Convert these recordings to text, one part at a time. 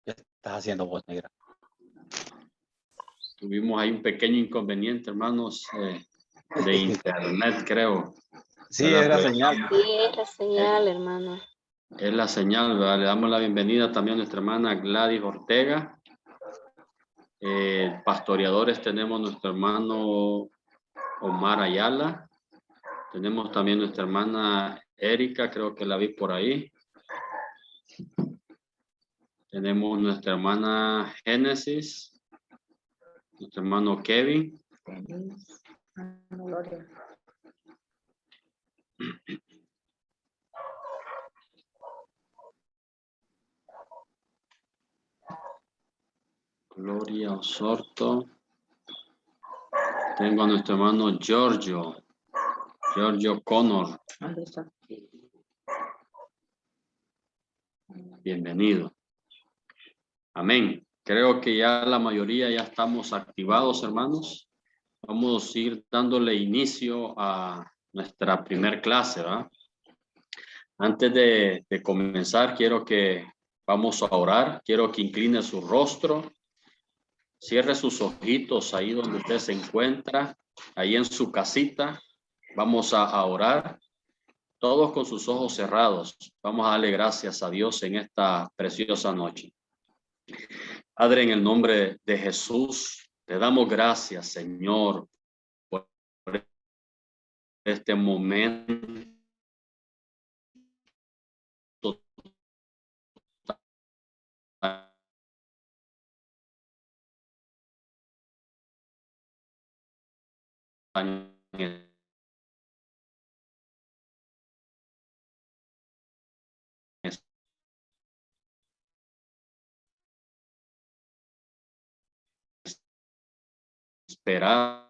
¿Qué estás haciendo vos, negra? Tuvimos ahí un pequeño inconveniente, hermanos, de internet, creo. Sí, es la señal. Sí, es la señal, hermano. Es la señal, ¿verdad? Le damos la bienvenida también a nuestra hermana Gladys Ortega. Pastoreadores tenemos nuestro hermano Omar Ayala. Tenemos también nuestra hermana Erika, creo que la vi por ahí. Tenemos nuestra hermana Génesis. Nuestro hermano Kevin. Gloria. Gloria Osorto. Tengo a nuestro hermano Giorgio Connor. ¿Dónde está? Bienvenido. Amén. Creo que ya la mayoría ya estamos activados, hermanos. Vamos a ir dándole inicio a nuestra primer clase, ¿verdad? Antes de comenzar, quiero que vamos a orar. Quiero que incline su rostro. Cierre sus ojitos ahí donde usted se encuentra, ahí en su casita. Vamos a orar, todos con sus ojos cerrados. Vamos a darle gracias a Dios en esta preciosa noche. Padre, en el nombre de Jesús, te damos gracias, Señor, por este momento tan esperado.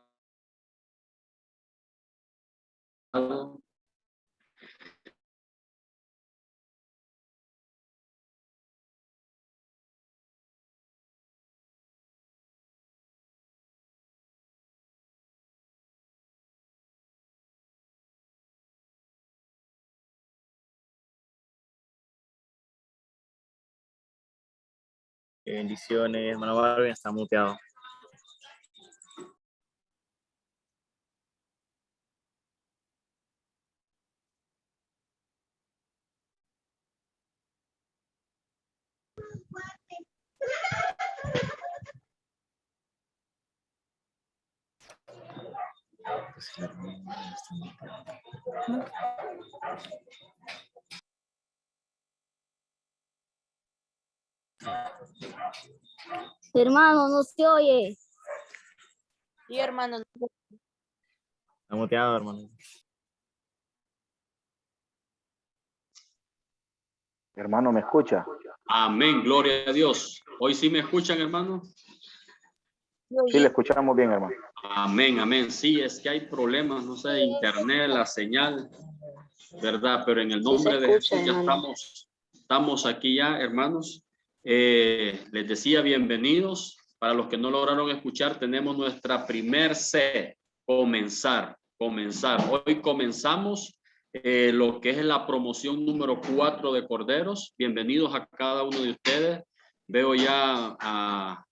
Bendiciones, hermano Barbie, está muteado. Hermano, no se oye. Sí, hermano. Está muteado, hermano. Hermano, ¿me escucha? Amén, gloria a Dios. Hoy sí me escuchan, hermano. Sí, le escuchamos bien, hermano. Amén, amén. Sí, es que hay problemas, no sé, internet, la señal, ¿verdad? Pero en el Sí se nombre de escucha, Jesús ya hermano. estamos aquí ya, hermanos. Les decía bienvenidos. Para los que no lograron escuchar, tenemos nuestra primer C, comenzar. Hoy comenzamos lo que es la promoción número 4 de Corderos. Bienvenidos a cada uno de ustedes. Veo ya a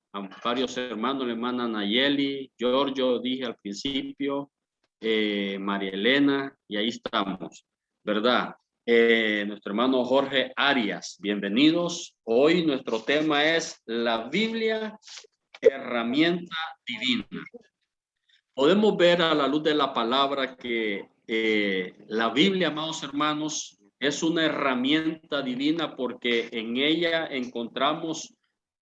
varios hermanos, la hermana Nayeli, Giorgio, dije al principio, María Elena, y ahí estamos, ¿verdad? Nuestro hermano Jorge Arias, bienvenidos. Hoy nuestro tema es la Biblia, herramienta divina. Podemos ver a la luz de la palabra que la Biblia, amados hermanos, es una herramienta divina porque en ella encontramos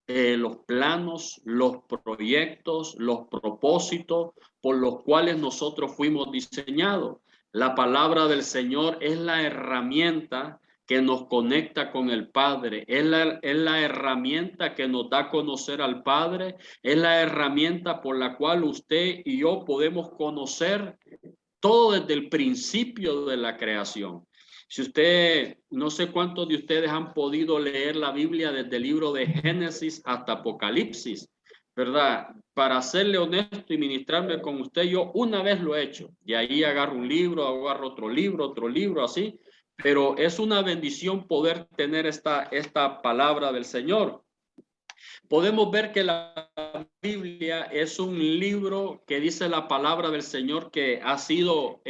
los planos, los proyectos, los propósitos por los cuales nosotros fuimos diseñados. La palabra del Señor es la herramienta que nos conecta con el Padre, es la herramienta que nos da a conocer al Padre, es la herramienta por la cual usted y yo podemos conocer todo desde el principio de la creación. Si usted, no sé cuántos de ustedes han podido leer la Biblia desde el libro de Génesis hasta Apocalipsis, ¿verdad? Para serle honesto y ministrarme con usted, yo una vez lo he hecho. Y ahí agarro un libro, agarro otro libro, así. Pero es una bendición poder tener esta palabra del Señor. Podemos ver que la Biblia es un libro que dice la palabra del Señor que ha sido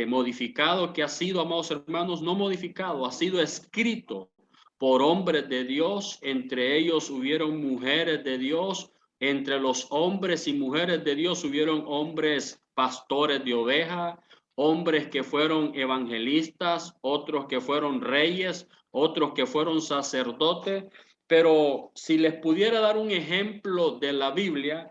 modificado, que ha sido, amados hermanos, no modificado, ha sido escrito por hombres de Dios. Entre ellos hubieron mujeres de Dios. Entre los hombres y mujeres de Dios hubieron hombres pastores de ovejas, hombres que fueron evangelistas, otros que fueron reyes, otros que fueron sacerdotes. Pero si les pudiera dar un ejemplo de la Biblia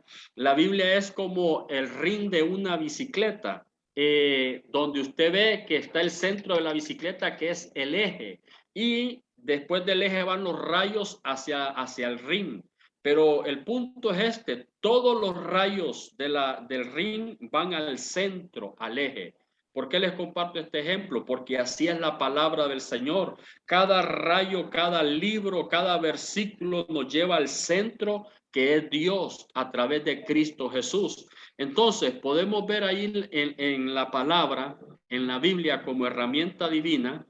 es como el ring de una bicicleta, donde usted ve que está el centro de la bicicleta, que es el eje, y después del eje van los rayos hacia el ring. Pero el punto es todos los rayos del ring van al centro, al eje. ¿Por qué les comparto este ejemplo? Porque así es la palabra del Señor. Cada rayo, cada libro, cada versículo nos lleva al centro, que es Dios a través de Cristo Jesús. Entonces, podemos ver ahí en la palabra, en la Biblia, como herramienta divina,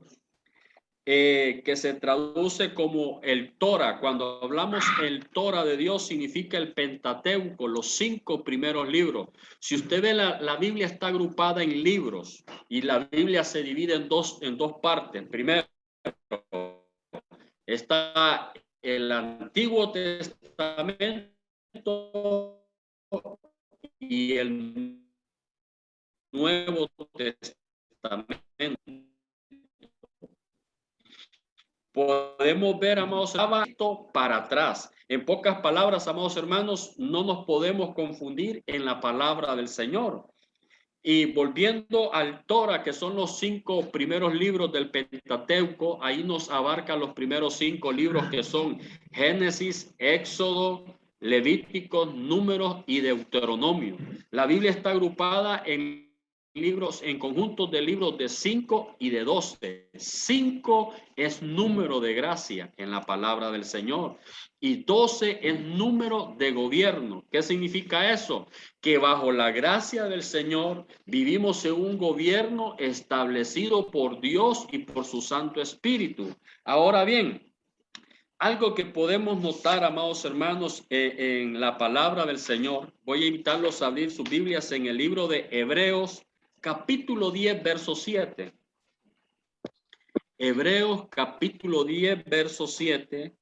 que se traduce como el Torah. Cuando hablamos el Torah de Dios, significa el Pentateuco, los 5 primeros libros. Si usted ve, la Biblia está agrupada en libros y la Biblia se divide en dos partes. Primero está el Antiguo Testamento y el Nuevo Testamento. Podemos ver, amados hermanos, para atrás. En pocas palabras, amados hermanos, no nos podemos confundir en la palabra del Señor. Y volviendo al Torah, que son los 5 primeros libros del Pentateuco, ahí nos abarca los primeros 5 libros, que son Génesis, Éxodo, Levítico, Números y Deuteronomio. La Biblia está agrupada en libros, en conjuntos de libros de 5 y de 12. 5 es número de gracia en la palabra del Señor y 12 es número de gobierno. ¿Qué significa eso? Que bajo la gracia del Señor vivimos en un gobierno establecido por Dios y por su Santo Espíritu. Ahora bien, algo que podemos notar, amados hermanos, en la palabra del Señor, voy a invitarlos a abrir sus Biblias en el libro de Hebreos, capítulo 10, verso 7. Hebreos, capítulo 10, verso 7.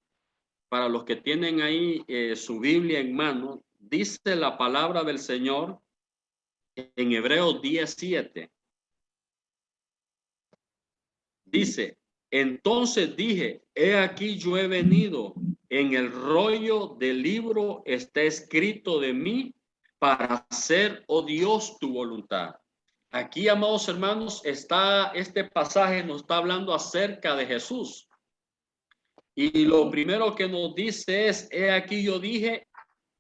Para los que tienen ahí su Biblia en mano, dice la palabra del Señor en Hebreos 10, 7. Dice: entonces dije, he aquí yo he venido, en el rollo del libro está escrito de mí, para hacer, oh Dios, tu voluntad. Aquí, amados hermanos, este pasaje nos está hablando acerca de Jesús. Y lo primero que nos dice es, he aquí yo dije,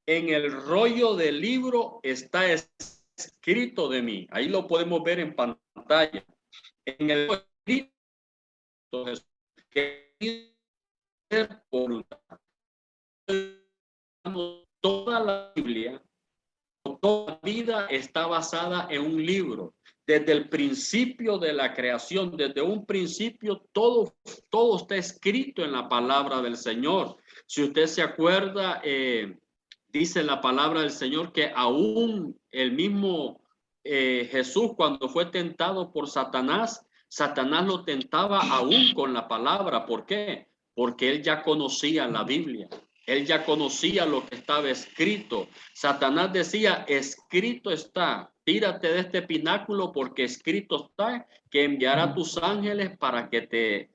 en el rollo del libro está escrito de mí. Ahí lo podemos ver en pantalla. En el escrito de Jesús, que es voluntad. Toda la Biblia, toda la vida está basada en un libro. Desde el principio de la creación, desde un principio, todo está escrito en la palabra del Señor. Si usted se acuerda, dice la palabra del Señor que aún el mismo Jesús, cuando fue tentado por Satanás, Satanás lo tentaba aún con la palabra. ¿Por qué? Porque él ya conocía la Biblia. Él ya conocía lo que estaba escrito. Satanás decía, escrito está, tírate de este pináculo porque escrito está que enviará a tus ángeles para que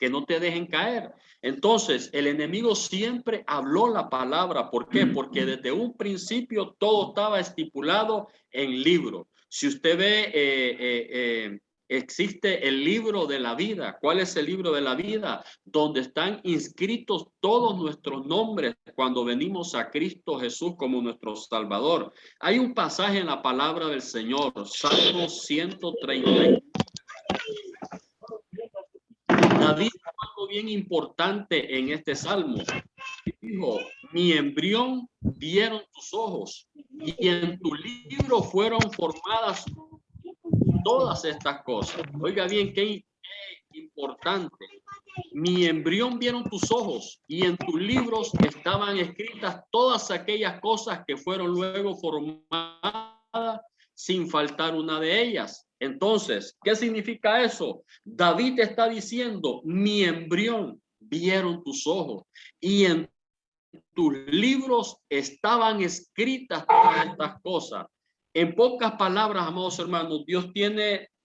no te dejen caer. Entonces, el enemigo siempre habló la palabra. ¿Por qué? Porque desde un principio todo estaba estipulado en libro. Si usted ve, existe el libro de la vida. ¿Cuál es el libro de la vida? Donde están inscritos todos nuestros nombres cuando venimos a Cristo Jesús como nuestro Salvador. Hay un pasaje en la palabra del Señor, Salmo 130. David dijo algo bien importante en este salmo. Dijo, mi embrión vieron tus ojos y en tu libro fueron formadas todas estas cosas. Oiga bien, qué importante. Mi embrión vieron tus ojos y en tus libros estaban escritas todas aquellas cosas que fueron luego formadas sin faltar una de ellas. Entonces, ¿qué significa eso? David está diciendo, mi embrión vieron tus ojos y en tus libros estaban escritas todas estas cosas. En pocas palabras, amados hermanos,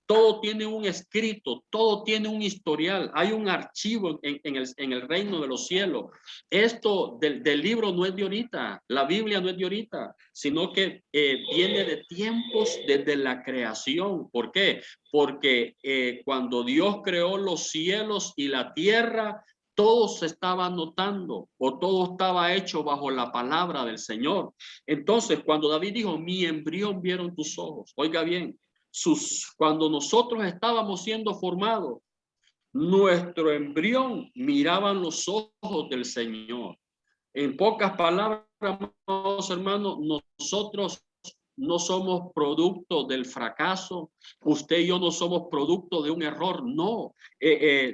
todo tiene un escrito, todo tiene un historial, hay un archivo en el reino de los cielos. Esto del libro no es de ahorita, la Biblia no es de ahorita, sino que viene de tiempos desde la creación. ¿Por qué? Porque cuando Dios creó los cielos y la tierra, todo se estaba anotando o todo estaba hecho bajo la palabra del Señor. Entonces, cuando David dijo, mi embrión vieron tus ojos, oiga bien, cuando nosotros estábamos siendo formados, nuestro embrión miraban los ojos del Señor. En pocas palabras, hermanos, nosotros no somos producto del fracaso. Usted y yo no somos producto de un error. No.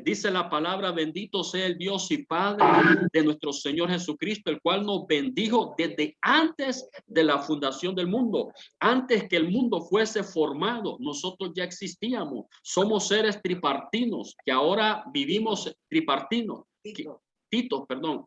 Dice la palabra, bendito sea el Dios y Padre de nuestro Señor Jesucristo, el cual nos bendijo desde antes de la fundación del mundo. Antes que el mundo fuese formado, nosotros ya existíamos. Somos seres tripartinos, que ahora vivimos tripartinos.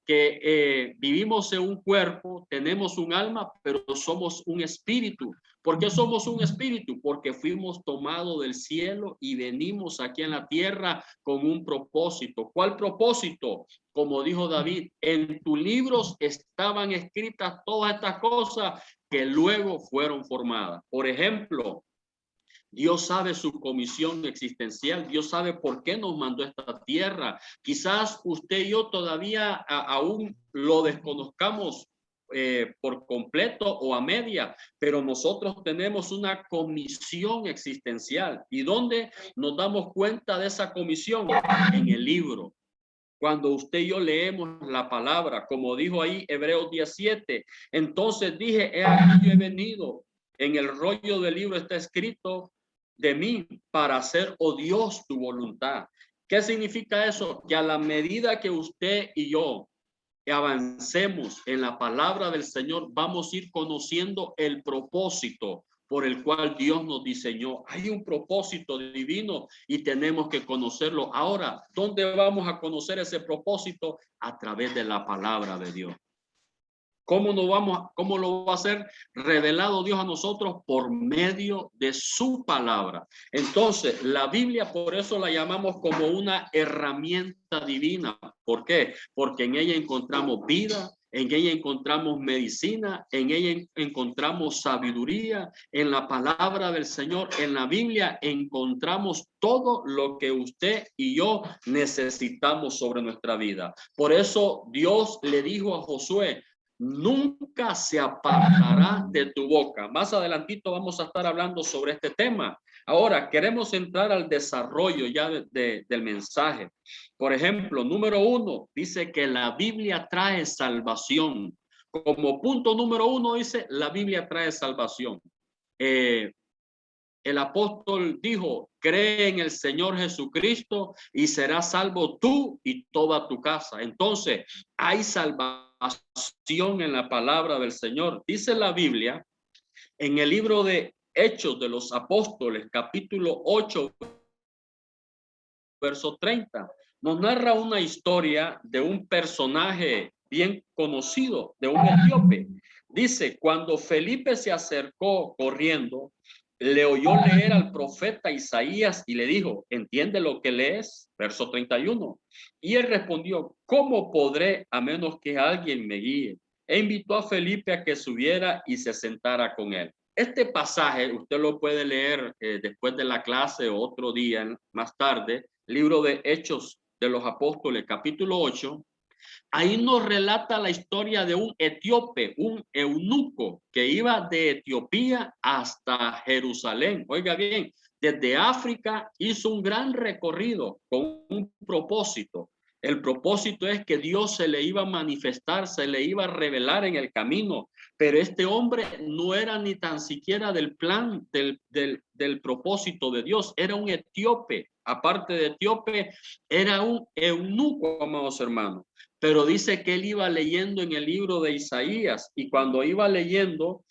Que vivimos en un cuerpo, tenemos un alma, pero somos un espíritu. ¿Por qué somos un espíritu? Porque fuimos tomados del cielo y venimos aquí en la tierra con un propósito. ¿Cuál propósito? Como dijo David, en tus libros estaban escritas todas estas cosas que luego fueron formadas. Por ejemplo, Dios sabe su comisión existencial. Dios sabe por qué nos mandó a esta tierra. Quizás usted y yo todavía aún lo desconozcamos por completo o a media, pero nosotros tenemos una comisión existencial. ¿Y dónde nos damos cuenta de esa comisión? En el libro. Cuando usted y yo leemos la palabra, como dijo ahí Hebreos 17, entonces dije, he aquí yo he venido. En el rollo del libro está escrito de mí para hacer, oh Dios, tu voluntad. ¿Qué significa eso? Que a la medida que usted y yo avancemos en la palabra del Señor, vamos a ir conociendo el propósito por el cual Dios nos diseñó. Hay un propósito divino y tenemos que conocerlo. Ahora, ¿dónde vamos a conocer ese propósito? A través de la palabra de Dios. ¿Cómo lo va a hacer revelado Dios a nosotros? Por medio de su palabra. Entonces, la Biblia, por eso la llamamos como una herramienta divina. ¿Por qué? Porque en ella encontramos vida, en ella encontramos medicina, en ella encontramos sabiduría. En la palabra del Señor, en la Biblia, encontramos todo lo que usted y yo necesitamos sobre nuestra vida. Por eso Dios le dijo a Josué, nunca se apartará de tu boca. Más adelantito vamos a estar hablando sobre este tema. Ahora queremos entrar al desarrollo ya del mensaje. Por ejemplo, número 1, dice que la Biblia trae salvación. Como punto número 1 dice, la Biblia trae salvación. El apóstol dijo, cree en el Señor Jesucristo y serás salvo tú y toda tu casa. Entonces, hay salvación en la palabra del Señor. Dice la Biblia en el libro de Hechos de los Apóstoles, capítulo 8, verso 30. Nos narra una historia de un personaje bien conocido de un etíope. Dice, cuando Felipe se acercó corriendo, le oyó leer al profeta Isaías y le dijo, ¿entiende lo que lees? Verso 31. Y él respondió, ¿cómo podré a menos que alguien me guíe? E invitó a Felipe a que subiera y se sentara con él. Este pasaje usted lo puede leer después de la clase o otro día más tarde, libro de Hechos de los Apóstoles, capítulo 8. Ahí nos relata la historia de un etíope, un eunuco que iba de Etiopía hasta Jerusalén. Oiga bien, desde África hizo un gran recorrido con un propósito. El propósito es que Dios se le iba a manifestar, se le iba a revelar en el camino, pero este hombre no era ni tan siquiera del plan del propósito de Dios, era un etíope. Aparte de etíope, era un eunuco, amados hermanos. Pero dice que él iba leyendo en el libro de Isaías y cuando iba leyendo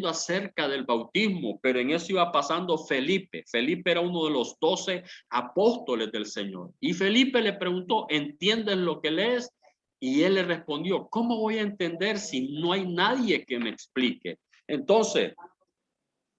acerca del bautismo, pero en eso iba pasando Felipe. Felipe era uno de los 12 apóstoles del Señor. Y Felipe le preguntó, ¿entiendes lo que lees? Y él le respondió, ¿cómo voy a entender si no hay nadie que me explique? Entonces,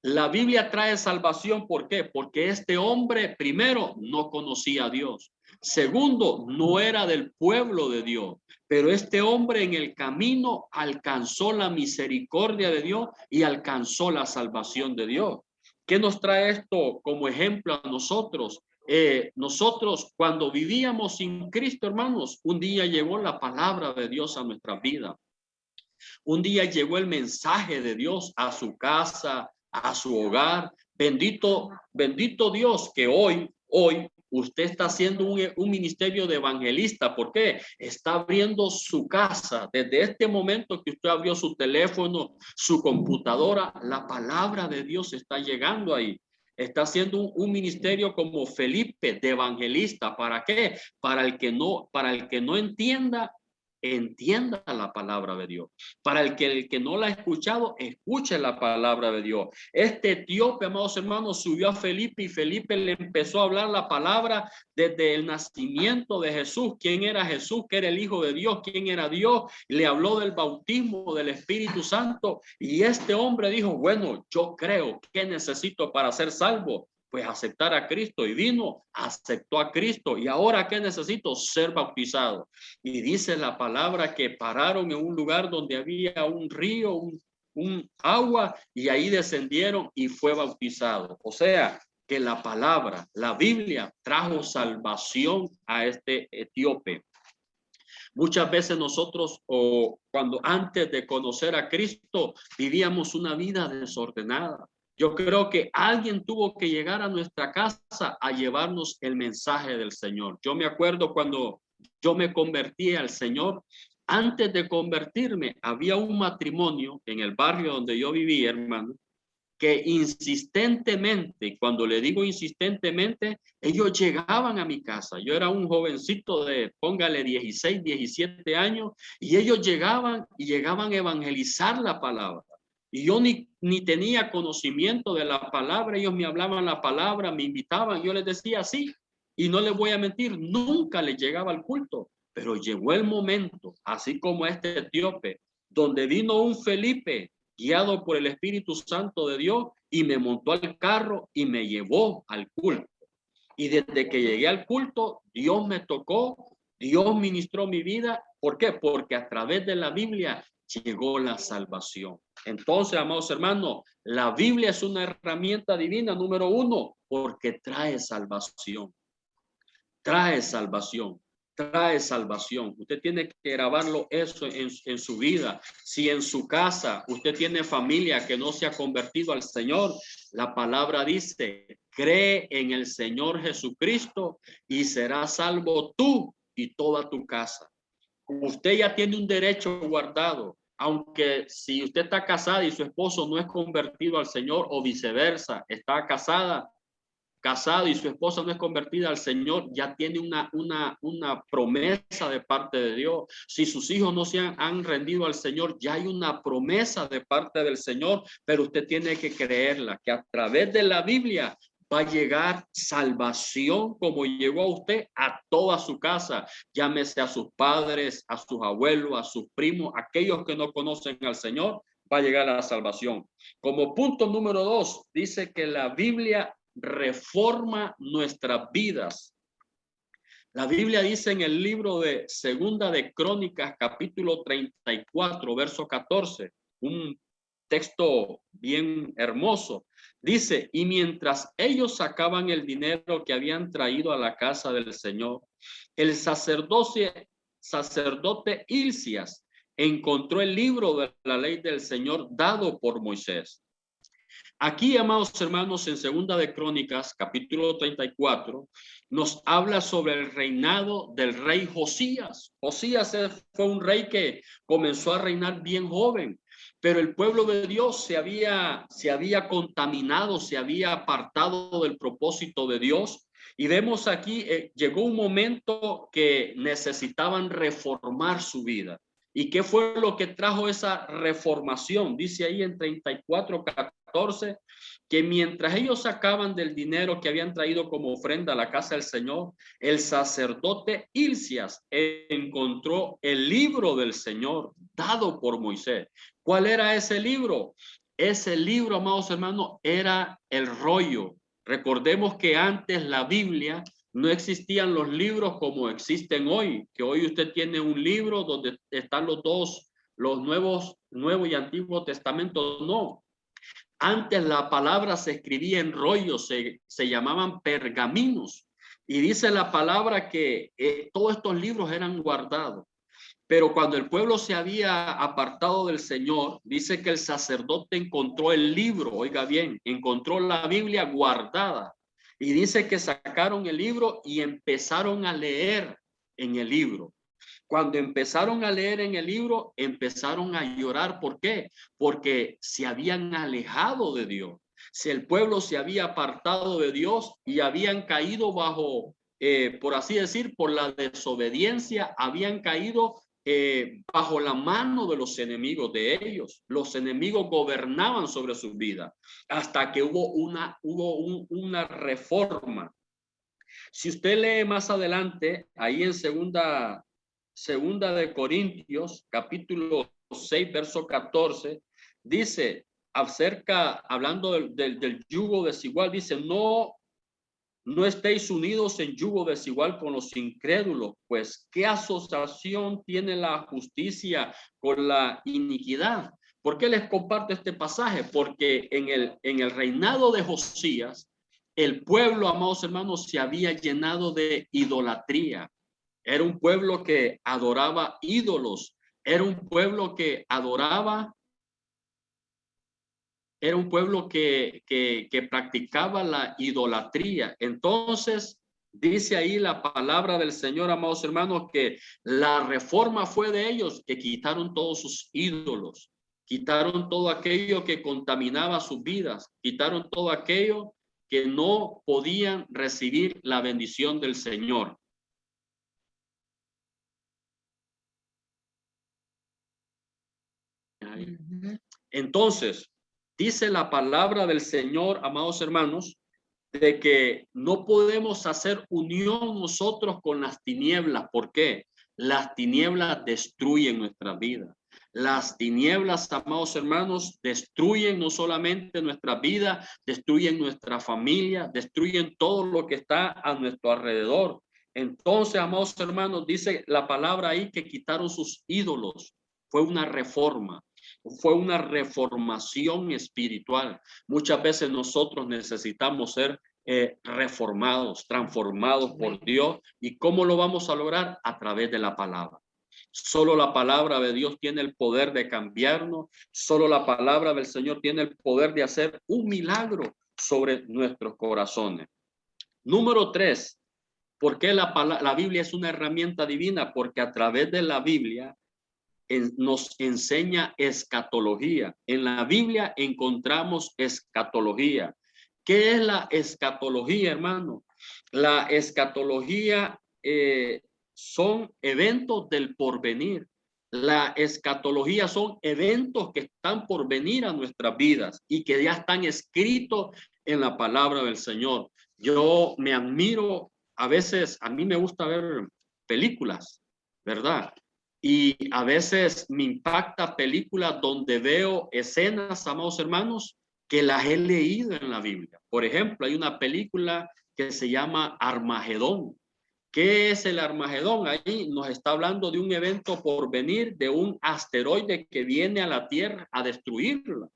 la Biblia trae salvación. ¿Por qué? Porque este hombre, primero, no conocía a Dios. Segundo, no era del pueblo de Dios. Pero este hombre en el camino alcanzó la misericordia de Dios y alcanzó la salvación de Dios. ¿Qué nos trae esto como ejemplo a nosotros? Nosotros cuando vivíamos sin Cristo, hermanos, un día llegó la palabra de Dios a nuestra vida. Un día llegó el mensaje de Dios a su casa, a su hogar. Bendito Dios que hoy usted está haciendo un ministerio de evangelista. ¿Por qué? Está abriendo su casa. Desde este momento que usted abrió su teléfono, su computadora, la palabra de Dios está llegando ahí. Está haciendo un ministerio como Felipe de evangelista. ¿Para qué? Para el que no entienda la palabra de Dios. Para el que no la ha escuchado, escuche la palabra de Dios. Este etíope, amados hermanos, subió a Felipe y Felipe le empezó a hablar la palabra desde el nacimiento de Jesús. ¿Quién era Jesús? ¿Qué era el Hijo de Dios? ¿Quién era Dios? Le habló del bautismo del Espíritu Santo y este hombre dijo, bueno, yo creo que necesito para ser salvo. Pues aceptar a Cristo y vino, aceptó a Cristo y ahora ¿qué necesito? Ser bautizado. Y dice la palabra que pararon en un lugar donde había un río, un agua y ahí descendieron y fue bautizado. O sea, que la palabra, la Biblia trajo salvación a este etíope. Muchas veces nosotros, cuando antes de conocer a Cristo, vivíamos una vida desordenada. Yo creo que alguien tuvo que llegar a nuestra casa a llevarnos el mensaje del Señor. Yo me acuerdo cuando yo me convertí al Señor, antes de convertirme, había un matrimonio en el barrio donde yo vivía, hermano, que insistentemente, cuando le digo insistentemente, ellos llegaban a mi casa. Yo era un jovencito de, póngale 16, 17 años, y ellos llegaban a evangelizar la palabra. Y yo ni tenía conocimiento de la palabra, ellos me hablaban la palabra, me invitaban, yo les decía sí, y no les voy a mentir, nunca les llegaba al culto, pero llegó el momento, así como este etíope, donde vino un Felipe, guiado por el Espíritu Santo de Dios, y me montó al carro y me llevó al culto. Y desde que llegué al culto, Dios me tocó, Dios ministró mi vida. ¿Por qué? Porque a través de la Biblia llegó la salvación. Entonces, amados hermanos, la Biblia es una herramienta divina, número uno, porque trae salvación. Trae salvación. Trae salvación. Usted tiene que grabarlo eso en su vida. Si en su casa usted tiene familia que no se ha convertido al Señor, la palabra dice, cree en el Señor Jesucristo y serás salvo tú y toda tu casa. Usted ya tiene un derecho guardado, aunque si usted está casada y su esposo no es convertido al Señor o viceversa, está casado y su esposa no es convertida al Señor, ya tiene una promesa de parte de Dios. Si sus hijos no se han rendido al Señor, ya hay una promesa de parte del Señor, pero usted tiene que creerla, que a través de la Biblia va a llegar salvación como llegó a usted a toda su casa, llámese a sus padres, a sus abuelos, a sus primos, aquellos que no conocen al Señor, va a llegar la salvación. Como punto número 2, dice que la Biblia reforma nuestras vidas. La Biblia dice en el libro de Segunda de Crónicas, capítulo 34, verso 14, un texto bien hermoso. Dice, y mientras ellos sacaban el dinero que habían traído a la casa del Señor, el sacerdote Hilcías encontró el libro de la ley del Señor dado por Moisés. Aquí, amados hermanos, en Segunda de Crónicas, capítulo 34, nos habla sobre el reinado del rey Josías. Josías fue un rey que comenzó a reinar bien joven, pero el pueblo de Dios se había contaminado, se había apartado del propósito de Dios. Y vemos aquí, llegó un momento que necesitaban reformar su vida. ¿Y qué fue lo que trajo esa reformación? Dice ahí en 34:14, que mientras ellos sacaban del dinero que habían traído como ofrenda a la casa del Señor, el sacerdote Hilcías encontró el libro del Señor dado por Moisés. ¿Cuál era ese libro? Ese libro, amados hermanos, era el rollo. Recordemos que antes la Biblia no existían los libros como existen hoy, que hoy usted tiene un libro donde están los Nuevo y Antiguo Testamento. No. Antes la palabra se escribía en rollos, se llamaban pergaminos. Y dice la palabra que todos estos libros eran guardados. Pero cuando el pueblo se había apartado del Señor, dice que el sacerdote encontró el libro, oiga bien, encontró la Biblia guardada. Y dice que sacaron el libro y empezaron a leer en el libro. Cuando empezaron a leer en el libro, empezaron a llorar. ¿Por qué? Porque se habían alejado de Dios. Si el pueblo se había apartado de Dios y habían caído bajo, por así decir, por la desobediencia, habían caído bajo la mano de los enemigos de ellos. Los enemigos gobernaban sobre su vida hasta que hubo una reforma. Si usted lee más adelante, ahí en segunda de Corintios, capítulo 6, verso 14, dice hablando del yugo desigual, dice, no estéis unidos en yugo desigual con los incrédulos, pues ¿qué asociación tiene la justicia con la iniquidad? ¿Por qué les comparto este pasaje? Porque en el reinado de Josías, el pueblo, amados hermanos, se había llenado de idolatría. Era un pueblo que adoraba ídolos. Era un pueblo que adoraba. Era un pueblo que practicaba la idolatría. Entonces, dice ahí la palabra del Señor, amados hermanos, que la reforma fue de ellos, que quitaron todos sus ídolos, quitaron todo aquello que contaminaba sus vidas, quitaron todo aquello que no podían recibir la bendición del Señor. Entonces, dice la palabra del Señor, amados hermanos, de que no podemos hacer unión nosotros con las tinieblas. ¿Por qué? Las tinieblas destruyen nuestra vida. Las tinieblas, amados hermanos, destruyen no solamente nuestra vida, destruyen nuestra familia, destruyen todo lo que está a nuestro alrededor. Entonces, amados hermanos, dice la palabra ahí que quitaron sus ídolos. Fue una reforma. Fue una reformación espiritual. Muchas veces nosotros necesitamos ser reformados, transformados por Dios. ¿Y cómo lo vamos a lograr? A través de la palabra. Solo la palabra de Dios tiene el poder de cambiarnos. Solo la palabra del Señor tiene el poder de hacer un milagro sobre nuestros corazones. Número 3. ¿Por qué la Biblia es una herramienta divina? Porque a través de la Biblia nos enseña escatología. En la Biblia encontramos escatología. ¿Qué es la escatología, hermano? La escatología son eventos del porvenir. La escatología son eventos que están por venir a nuestras vidas y que ya están escritos en la palabra del Señor. Yo me admiro, a veces a mí me gusta ver películas, ¿verdad? Y a veces me impacta películas donde veo escenas, amados hermanos, que las he leído en la Biblia. Por ejemplo, hay una película que se llama Armagedón. ¿Qué es el Armagedón? Ahí nos está hablando de un evento por venir, de un asteroide que viene a la Tierra a destruirla.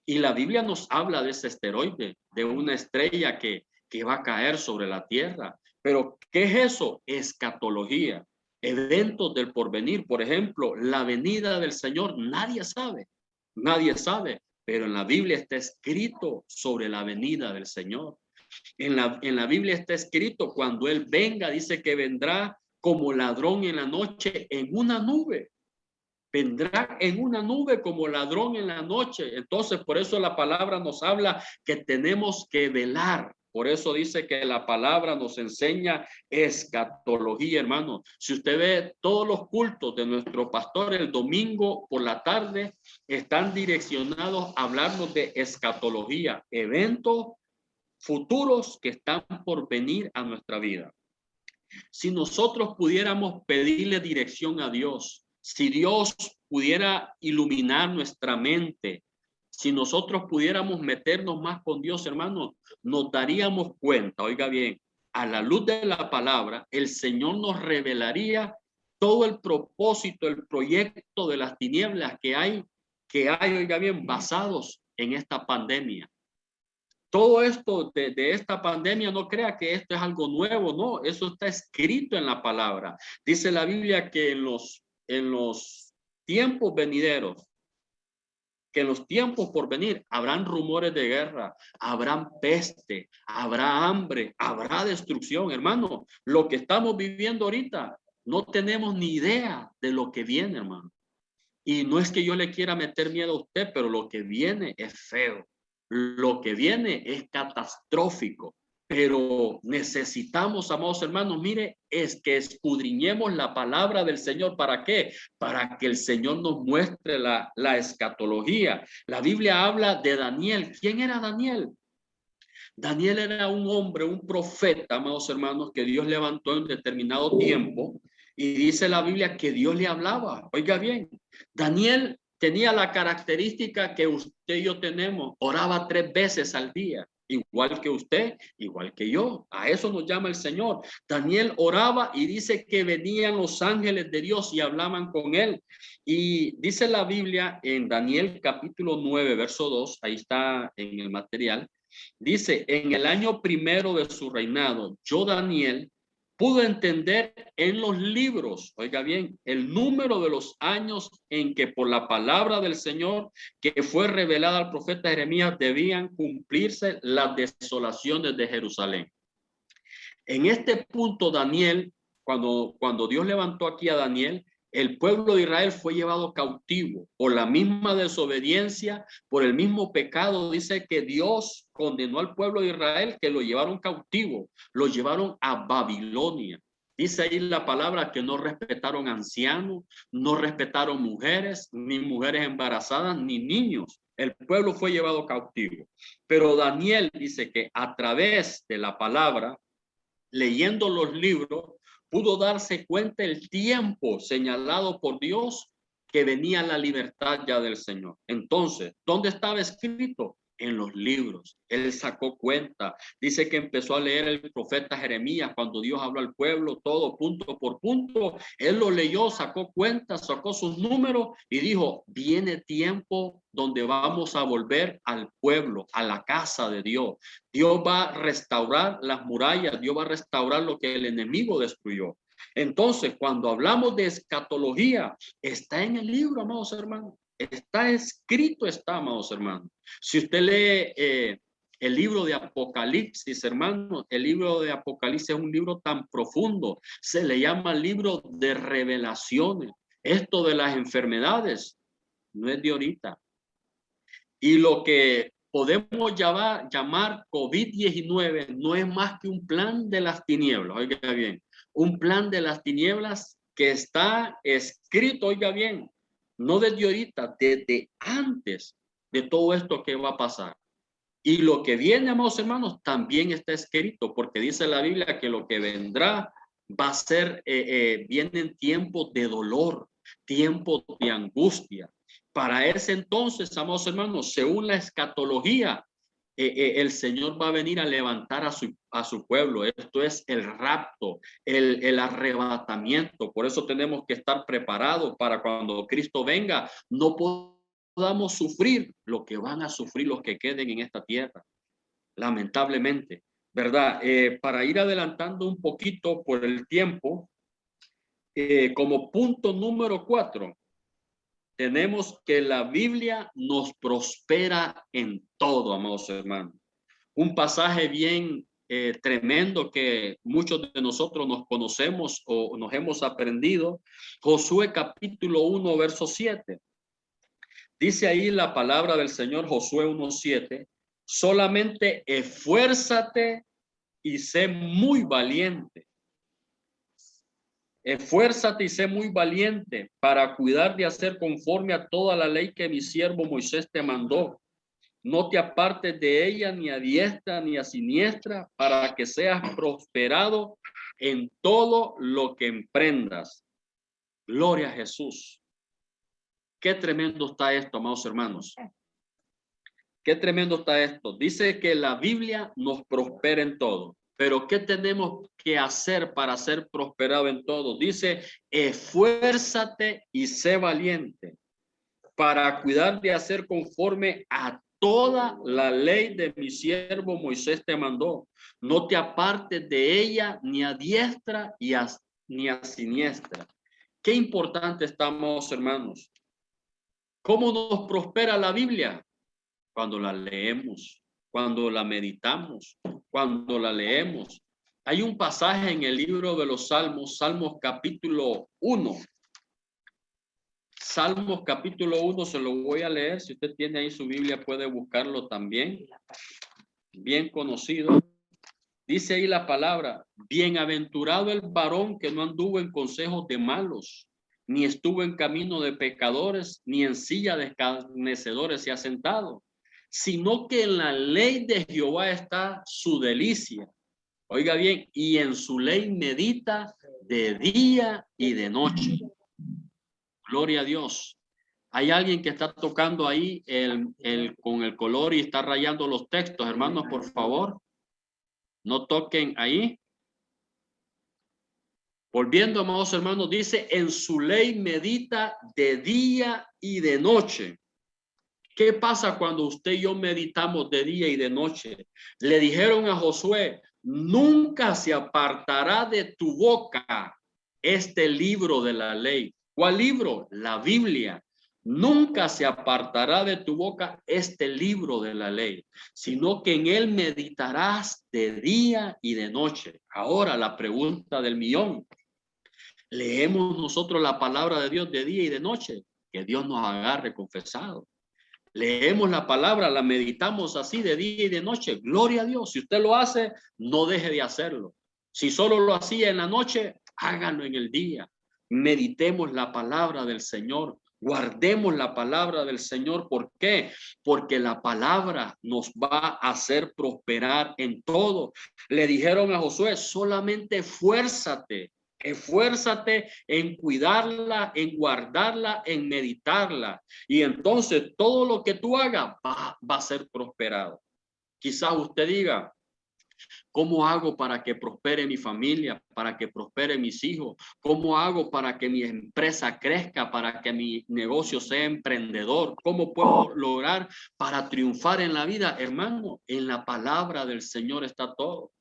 Y la Biblia nos habla de ese asteroide, de una estrella que va a caer sobre la Tierra. Pero, ¿qué es eso? Escatología, eventos del porvenir. Por ejemplo, la venida del Señor, nadie sabe, pero en la Biblia está escrito sobre la venida del Señor. En la Biblia está escrito, cuando Él venga, dice que vendrá como ladrón en la noche en una nube. Vendrá en una nube como ladrón en la noche. Entonces, por eso la palabra nos habla que tenemos que velar. Por eso dice que la palabra nos enseña escatología, hermano. Si usted ve todos los cultos de nuestro pastor el domingo por la tarde, están direccionados a hablarnos de escatología, eventos futuros que están por venir a nuestra vida. Si nosotros pudiéramos pedirle dirección a Dios, si Dios pudiera iluminar nuestra mente, si nosotros pudiéramos meternos más con Dios, hermanos, nos daríamos cuenta, oiga bien, a la luz de la palabra, el Señor nos revelaría todo el propósito, el proyecto de las tinieblas que hay, oiga bien, basados en esta pandemia. Todo esto de esta pandemia, no crea que esto es algo nuevo, no, eso está escrito en la palabra. Dice la Biblia que en los tiempos venideros, que en los tiempos por venir habrán rumores de guerra, habrán peste, habrá hambre, habrá destrucción, hermano. Lo que estamos viviendo ahorita, no tenemos ni idea de lo que viene, hermano. Y no es que yo le quiera meter miedo a usted, pero lo que viene es feo. Lo que viene es catastrófico, pero necesitamos, amados hermanos, mire, es que escudriñemos la palabra del Señor. ¿Para qué? Para que el Señor nos muestre la escatología. La Biblia habla de Daniel. ¿Quién era Daniel? Daniel era un hombre, un profeta, amados hermanos, que Dios levantó en determinado tiempo, y dice la Biblia que Dios le hablaba. Oiga bien, Daniel tenía la característica que usted y yo tenemos, oraba 3 veces al día, igual que usted, igual que yo. A eso nos llama el Señor. Daniel oraba y dice que venían los ángeles de Dios y hablaban con él. Y dice la Biblia en Daniel capítulo 9, verso 2, ahí está en el material, dice, en el año primero de su reinado, yo, Daniel, pudo entender en los libros, oiga bien, el número de los años en que por la palabra del Señor que fue revelada al profeta Jeremías debían cumplirse las desolaciones de Jerusalén. En este punto, Daniel, cuando Dios levantó aquí a Daniel, el pueblo de Israel fue llevado cautivo por la misma desobediencia, por el mismo pecado. Dice que Dios condenó al pueblo de Israel, que lo llevaron cautivo, lo llevaron a Babilonia. Dice ahí la palabra que no respetaron ancianos, no respetaron mujeres, ni mujeres embarazadas, ni niños. El pueblo fue llevado cautivo. Pero Daniel dice que a través de la palabra, leyendo los libros, pudo darse cuenta el tiempo señalado por Dios que venía la libertad ya del Señor. Entonces, ¿dónde estaba escrito? En los libros. Él sacó cuenta. Dice que empezó a leer el profeta Jeremías cuando Dios habló al pueblo, todo punto por punto. Él lo leyó, sacó cuenta, sacó sus números y dijo, viene tiempo donde vamos a volver al pueblo, a la casa de Dios. Dios va a restaurar las murallas, Dios va a restaurar lo que el enemigo destruyó. Entonces, cuando hablamos de escatología, está en el libro, amados hermanos. Está escrito, amados hermanos. Si usted lee el libro de Apocalipsis, hermanos, el libro de Apocalipsis es un libro tan profundo. Se le llama libro de revelaciones. Esto de las enfermedades no es de ahorita. Y lo que podemos llamar COVID-19 no es más que un plan de las tinieblas. Oiga bien, un plan de las tinieblas que está escrito, oiga bien, no desde ahorita, desde antes de todo esto que va a pasar. Y lo que viene, amados hermanos, también está escrito, porque dice la Biblia que lo que vendrá va a ser, vienen tiempos de dolor, tiempos de angustia. Para ese entonces, amados hermanos, según la escatología, el Señor va a venir a levantar a su pueblo. Esto es el rapto, el arrebatamiento. Por eso tenemos que estar preparados para cuando Cristo venga, no podamos sufrir lo que van a sufrir los que queden en esta tierra, lamentablemente, ¿verdad? Para ir adelantando un poquito por el tiempo, como punto número 4, tenemos que la Biblia nos prospera en todo, amados hermanos. Un pasaje bien tremendo que muchos de nosotros nos conocemos o nos hemos aprendido, Josué capítulo 1, verso 7. Dice ahí la palabra del Señor, Josué 1:7, solamente esfuérzate y sé muy valiente. Esfuérzate y sé muy valiente para cuidar de hacer conforme a toda la ley que mi siervo Moisés te mandó. No te apartes de ella ni a diestra ni a siniestra, para que seas prosperado en todo lo que emprendas. Gloria a Jesús. Qué tremendo está esto, amados hermanos. Qué tremendo está esto. Dice que la Biblia nos prospera en todo. Pero ¿qué tenemos que hacer para ser prosperado en todo? Dice, esfuérzate y sé valiente para cuidar de hacer conforme a toda la ley de mi siervo Moisés te mandó. No te apartes de ella ni a diestra ni a siniestra. Qué importante estamos, hermanos. ¿Cómo nos prospera la Biblia? Cuando la leemos, cuando la meditamos, cuando la leemos. Hay un pasaje en el libro de los Salmos, Salmos capítulo 1. Salmos capítulo 1, se lo voy a leer. Si usted tiene ahí su Biblia, puede buscarlo también. Bien conocido. Dice ahí la palabra, bienaventurado el varón que no anduvo en consejos de malos, ni estuvo en camino de pecadores, ni en silla de escarnecedores se ha sentado, sino que en la ley de Jehová está su delicia. Oiga bien, y en su ley medita de día y de noche. Gloria a Dios. Hay alguien que está tocando ahí con el color y está rayando los textos. Hermanos, por favor, no toquen ahí. Volviendo, amados hermanos, dice, en su ley medita de día y de noche. ¿Qué pasa cuando usted y yo meditamos de día y de noche? Le dijeron a Josué, nunca se apartará de tu boca este libro de la ley. ¿Cuál libro? La Biblia. Nunca se apartará de tu boca este libro de la ley, sino que en él meditarás de día y de noche. Ahora la pregunta del millón. ¿Leemos nosotros la palabra de Dios de día y de noche? Que Dios nos agarre confesado. Leemos la palabra, la meditamos así de día y de noche. Gloria a Dios. Si usted lo hace, no deje de hacerlo. Si solo lo hacía en la noche, háganlo en el día. Meditemos la palabra del Señor. Guardemos la palabra del Señor. ¿Por qué? Porque la palabra nos va a hacer prosperar en todo. Le dijeron a Josué, solamente esfuérzate. Esfuérzate en cuidarla, en guardarla, en meditarla. Y entonces todo lo que tú hagas va a ser prosperado. Quizás usted diga, ¿cómo hago para que prospere mi familia, para que prospere mis hijos? ¿Cómo hago para que mi empresa crezca, para que mi negocio sea emprendedor? ¿Cómo puedo lograr para triunfar en la vida? Hermano, en la palabra del Señor está todo.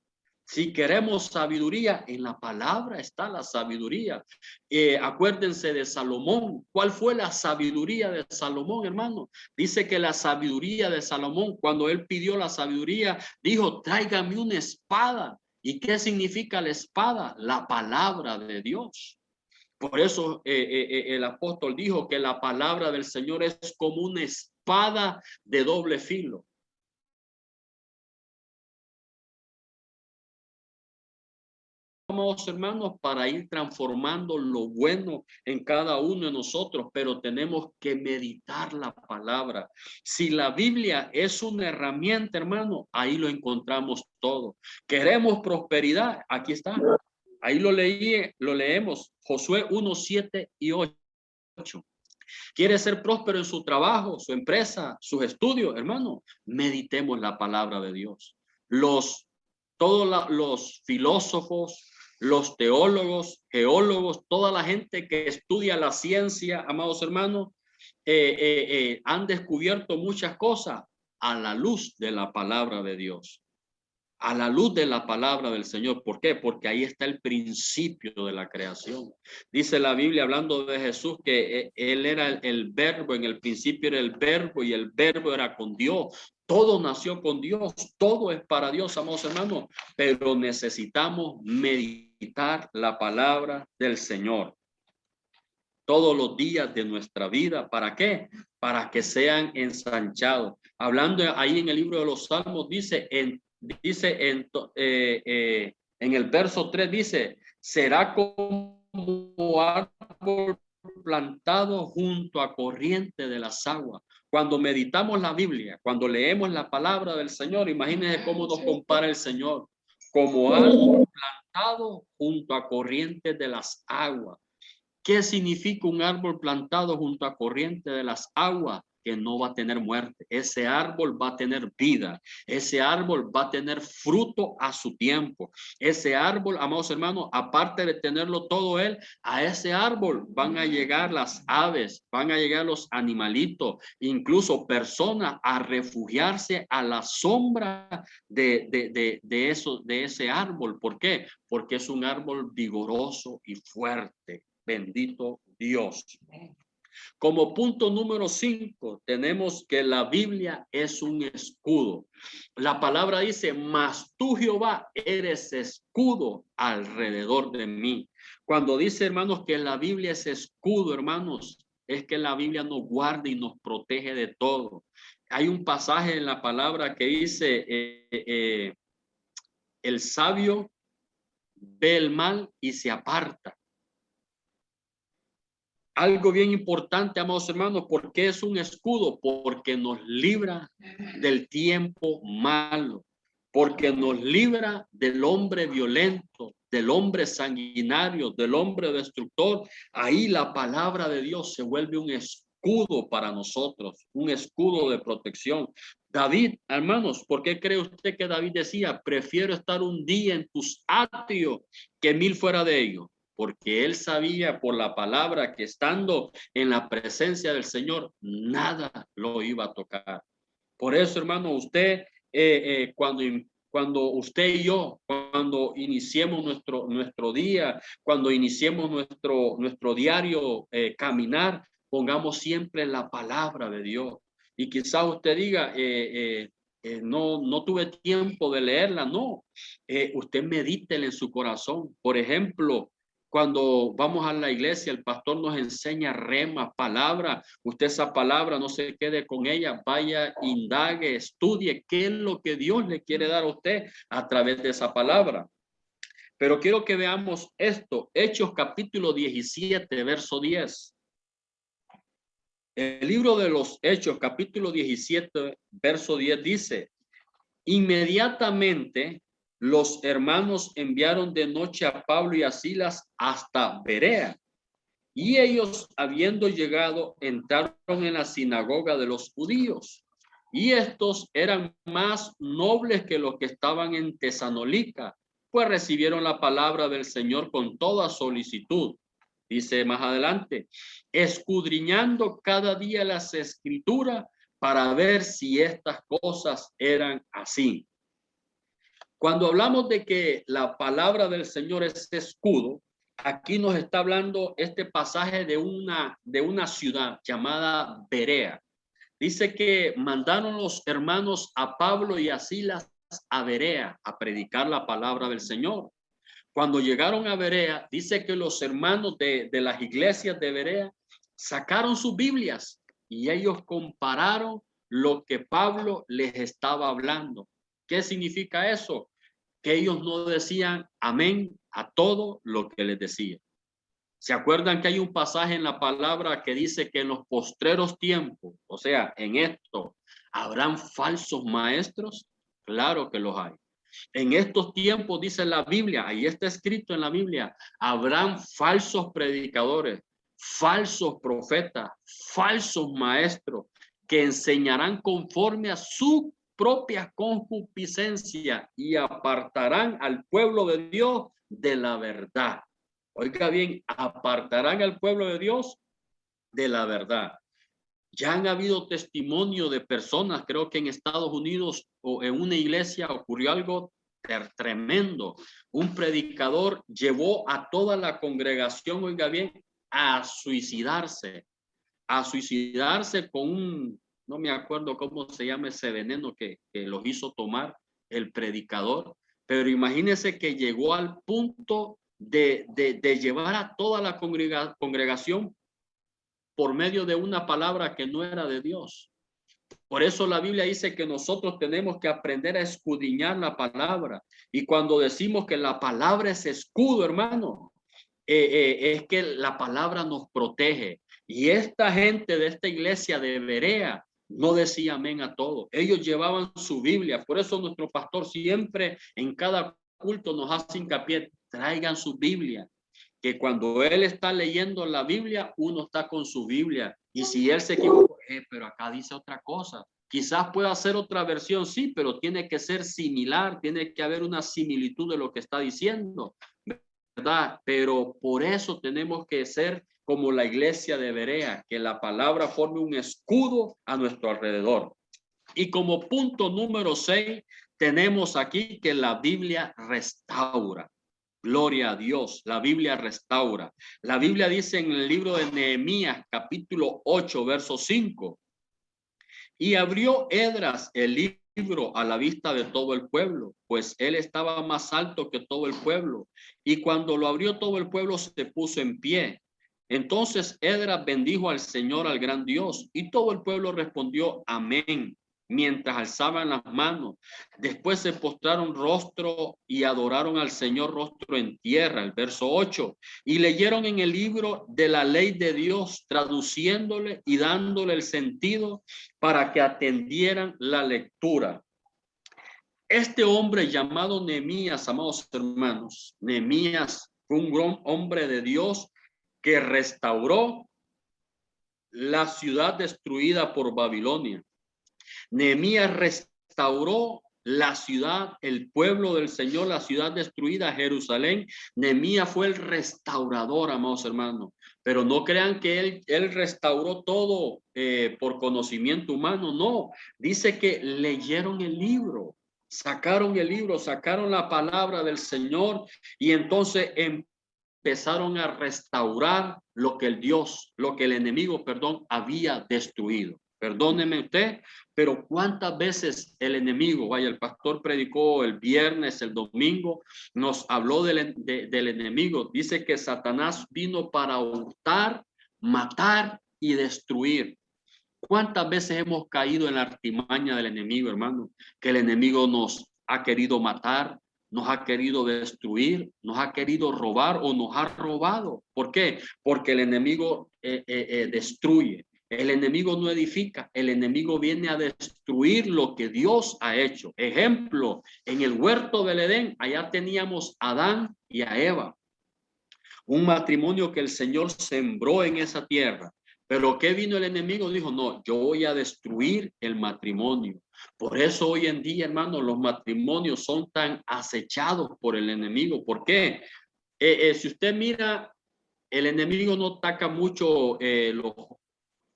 Si queremos sabiduría, en la palabra está la sabiduría. Acuérdense de Salomón. ¿Cuál fue la sabiduría de Salomón, hermano? Dice que la sabiduría de Salomón, cuando él pidió la sabiduría, dijo, tráigame una espada. ¿Y qué significa la espada? La palabra de Dios. Por eso el apóstol dijo que la palabra del Señor es como una espada de doble filo. amados hermanos, para ir transformando lo bueno en cada uno de nosotros, pero tenemos que meditar la palabra. Si la Biblia es una herramienta, hermano, ahí lo encontramos todo. Queremos prosperidad, aquí está. Ahí lo leemos, Josué 1, 7 y 8. ¿Quiere ser próspero en su trabajo, su empresa, sus estudios, hermano? Meditemos la palabra de Dios. Todos los filósofos, los teólogos, geólogos, toda la gente que estudia la ciencia, amados hermanos, han descubierto muchas cosas a la luz de la palabra de Dios. A la luz de la palabra del Señor. ¿Por qué? Porque ahí está el principio de la creación. Dice la Biblia, hablando de Jesús, que él era el verbo, en el principio era el verbo y el verbo era con Dios. Todo nació con Dios, todo es para Dios, amados hermanos, pero necesitamos meditar la palabra del Señor todos los días de nuestra vida. ¿Para qué? Para que sean ensanchados. Hablando ahí en el libro de los Salmos, dice en el verso 3, dice, será como árbol plantado junto a corriente de las aguas. Cuando meditamos la Biblia, cuando leemos la palabra del Señor, imagínense cómo nos compara el Señor, como árbol plantado junto a corrientes de las aguas. ¿Qué significa un árbol plantado junto a corriente de las aguas? Que no va a tener muerte. Ese árbol va a tener vida. Ese árbol va a tener fruto a su tiempo. Ese árbol, amados hermanos, aparte de tenerlo todo él, a ese árbol van a llegar las aves, van a llegar los animalitos, incluso personas a refugiarse a la sombra de ese árbol. ¿Por qué? Porque es un árbol vigoroso y fuerte. Bendito Dios. Como punto número 5, tenemos que la Biblia es un escudo. La palabra dice, mas tú, Jehová, eres escudo alrededor de mí. Cuando dice, hermanos, que la Biblia es escudo, hermanos, es que la Biblia nos guarda y nos protege de todo. Hay un pasaje en la palabra que dice, el sabio ve el mal y se aparta. Algo bien importante, amados hermanos, ¿por qué es un escudo? Porque nos libra del tiempo malo, porque nos libra del hombre violento, del hombre sanguinario, del hombre destructor. Ahí la palabra de Dios se vuelve un escudo para nosotros, un escudo de protección. David, hermanos, ¿por qué cree usted que David decía, prefiero estar un día en tus atrios que 1000 fuera de ellos? Porque él sabía por la palabra que estando en la presencia del Señor, nada lo iba a tocar. Por eso, hermano, usted, cuando usted y yo, cuando iniciemos nuestro día, cuando iniciemos nuestro diario caminar, pongamos siempre la palabra de Dios. Y quizás usted diga, no tuve tiempo de leerla. No, usted medítela en su corazón. Por ejemplo, cuando vamos a la iglesia, el pastor nos enseña rema, palabra. Usted esa palabra no se quede con ella, vaya, indague, estudie qué es lo que Dios le quiere dar a usted a través de esa palabra. Pero quiero que veamos esto, Hechos capítulo 17, verso 10. El libro de los Hechos capítulo 17, verso 10 dice, inmediatamente los hermanos enviaron de noche a Pablo y a Silas hasta Berea. Y ellos, habiendo llegado, entraron en la sinagoga de los judíos. Y estos eran más nobles que los que estaban en Tesalónica, pues recibieron la palabra del Señor con toda solicitud. Dice más adelante, escudriñando cada día las escrituras para ver si estas cosas eran así. Cuando hablamos de que la palabra del Señor es escudo, aquí nos está hablando este pasaje de una ciudad llamada Berea. Dice que mandaron los hermanos a Pablo y a Silas a Berea a predicar la palabra del Señor. Cuando llegaron a Berea, dice que los hermanos de las iglesias de Berea sacaron sus Biblias y ellos compararon lo que Pablo les estaba hablando. ¿Qué significa eso? que ellos no decían amén a todo lo que les decía. ¿Se acuerdan que hay un pasaje en la palabra que dice que en los postreros tiempos, o sea, en esto, habrán falsos maestros? Claro que los hay. En estos tiempos, dice la Biblia, ahí está escrito en la Biblia, habrán falsos predicadores, falsos profetas, falsos maestros que enseñarán conforme a su propia concupiscencia y apartarán al pueblo de Dios de la verdad. Oiga bien, apartarán al pueblo de Dios de la verdad. Ya han habido testimonio de personas, creo que en Estados Unidos o en una iglesia ocurrió algo tremendo. Un predicador llevó a toda la congregación, oiga bien, a suicidarse con un, no me acuerdo cómo se llama ese veneno que los hizo tomar el predicador, pero imagínense que llegó al punto de llevar a toda la congregación por medio de una palabra que no era de Dios. Por eso la Biblia dice que nosotros tenemos que aprender a escudriñar la palabra. Y cuando decimos que la palabra es escudo, hermano, es que la palabra nos protege. Y esta gente de esta iglesia de Berea no decía amén a todo. Ellos llevaban su Biblia. Por eso nuestro pastor siempre en cada culto nos hace hincapié, traigan su Biblia. Que cuando él está leyendo la Biblia, uno está con su Biblia. Y si él se equivocó, pero acá dice otra cosa. Quizás pueda ser otra versión, sí, pero tiene que ser similar, tiene que haber una similitud de lo que está diciendo, ¿verdad? Pero por eso tenemos que ser como la iglesia de Berea, que la palabra forme un escudo a nuestro alrededor. Y como punto número 6, tenemos aquí que la Biblia restaura. Gloria a Dios, la Biblia restaura. La Biblia dice en el libro de Nehemías, capítulo 8, verso 5. Y abrió Esdras el libro a la vista de todo el pueblo, pues él estaba más alto que todo el pueblo. Y cuando lo abrió todo el pueblo se puso en pie. Entonces Esdras bendijo al Señor, al gran Dios, y todo el pueblo respondió amén, mientras alzaban las manos. Después se postraron rostro y adoraron al Señor rostro en tierra, el verso 8, y leyeron en el libro de la ley de Dios, traduciéndole y dándole el sentido para que atendieran la lectura. Este hombre llamado Nehemías, amados hermanos, Nehemías fue un gran hombre de Dios que restauró la ciudad destruida por Babilonia. Nehemías restauró la ciudad, el pueblo del Señor, la ciudad destruida, Jerusalén. Nehemías fue el restaurador, amados hermanos. Pero no crean que él restauró todo por conocimiento humano. No, dice que leyeron el libro, sacaron el libro, sacaron la palabra del Señor y entonces empezaron a restaurar lo que el enemigo, había destruido. Perdóneme usted, pero ¿cuántas veces el enemigo, el pastor predicó el viernes, el domingo, nos habló del enemigo? Dice que Satanás vino para hurtar, matar y destruir. ¿Cuántas veces hemos caído en la artimaña del enemigo, hermano? Que el enemigo nos ha querido matar, nos ha querido destruir, nos ha querido robar o nos ha robado. ¿Por qué? Porque el enemigo destruye. El enemigo no edifica, el enemigo viene a destruir lo que Dios ha hecho. Ejemplo, en el huerto del Edén, allá teníamos a Adán y a Eva. Un matrimonio que el Señor sembró en esa tierra. Pero ¿qué vino el enemigo? Dijo, no, yo voy a destruir el matrimonio. Por eso hoy en día, hermanos, los matrimonios son tan acechados por el enemigo. ¿Por qué? Si usted mira, el enemigo no ataca mucho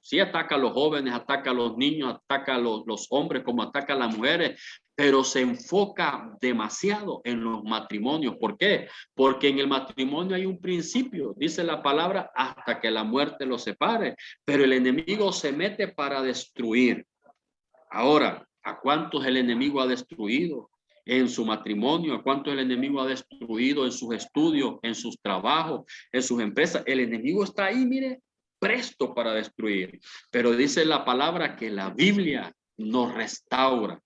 sí ataca a los jóvenes, ataca a los niños, ataca a los hombres como ataca a las mujeres, pero se enfoca demasiado en los matrimonios. ¿Por qué? Porque en el matrimonio hay un principio, dice la palabra, hasta que la muerte los separe, pero el enemigo se mete para destruir. Ahora, ¿a cuántos el enemigo ha destruido en su matrimonio? ¿A cuántos el enemigo ha destruido en sus estudios, en sus trabajos, en sus empresas? El enemigo está ahí, mire, presto para destruir, pero dice la palabra que la Biblia nos restaura.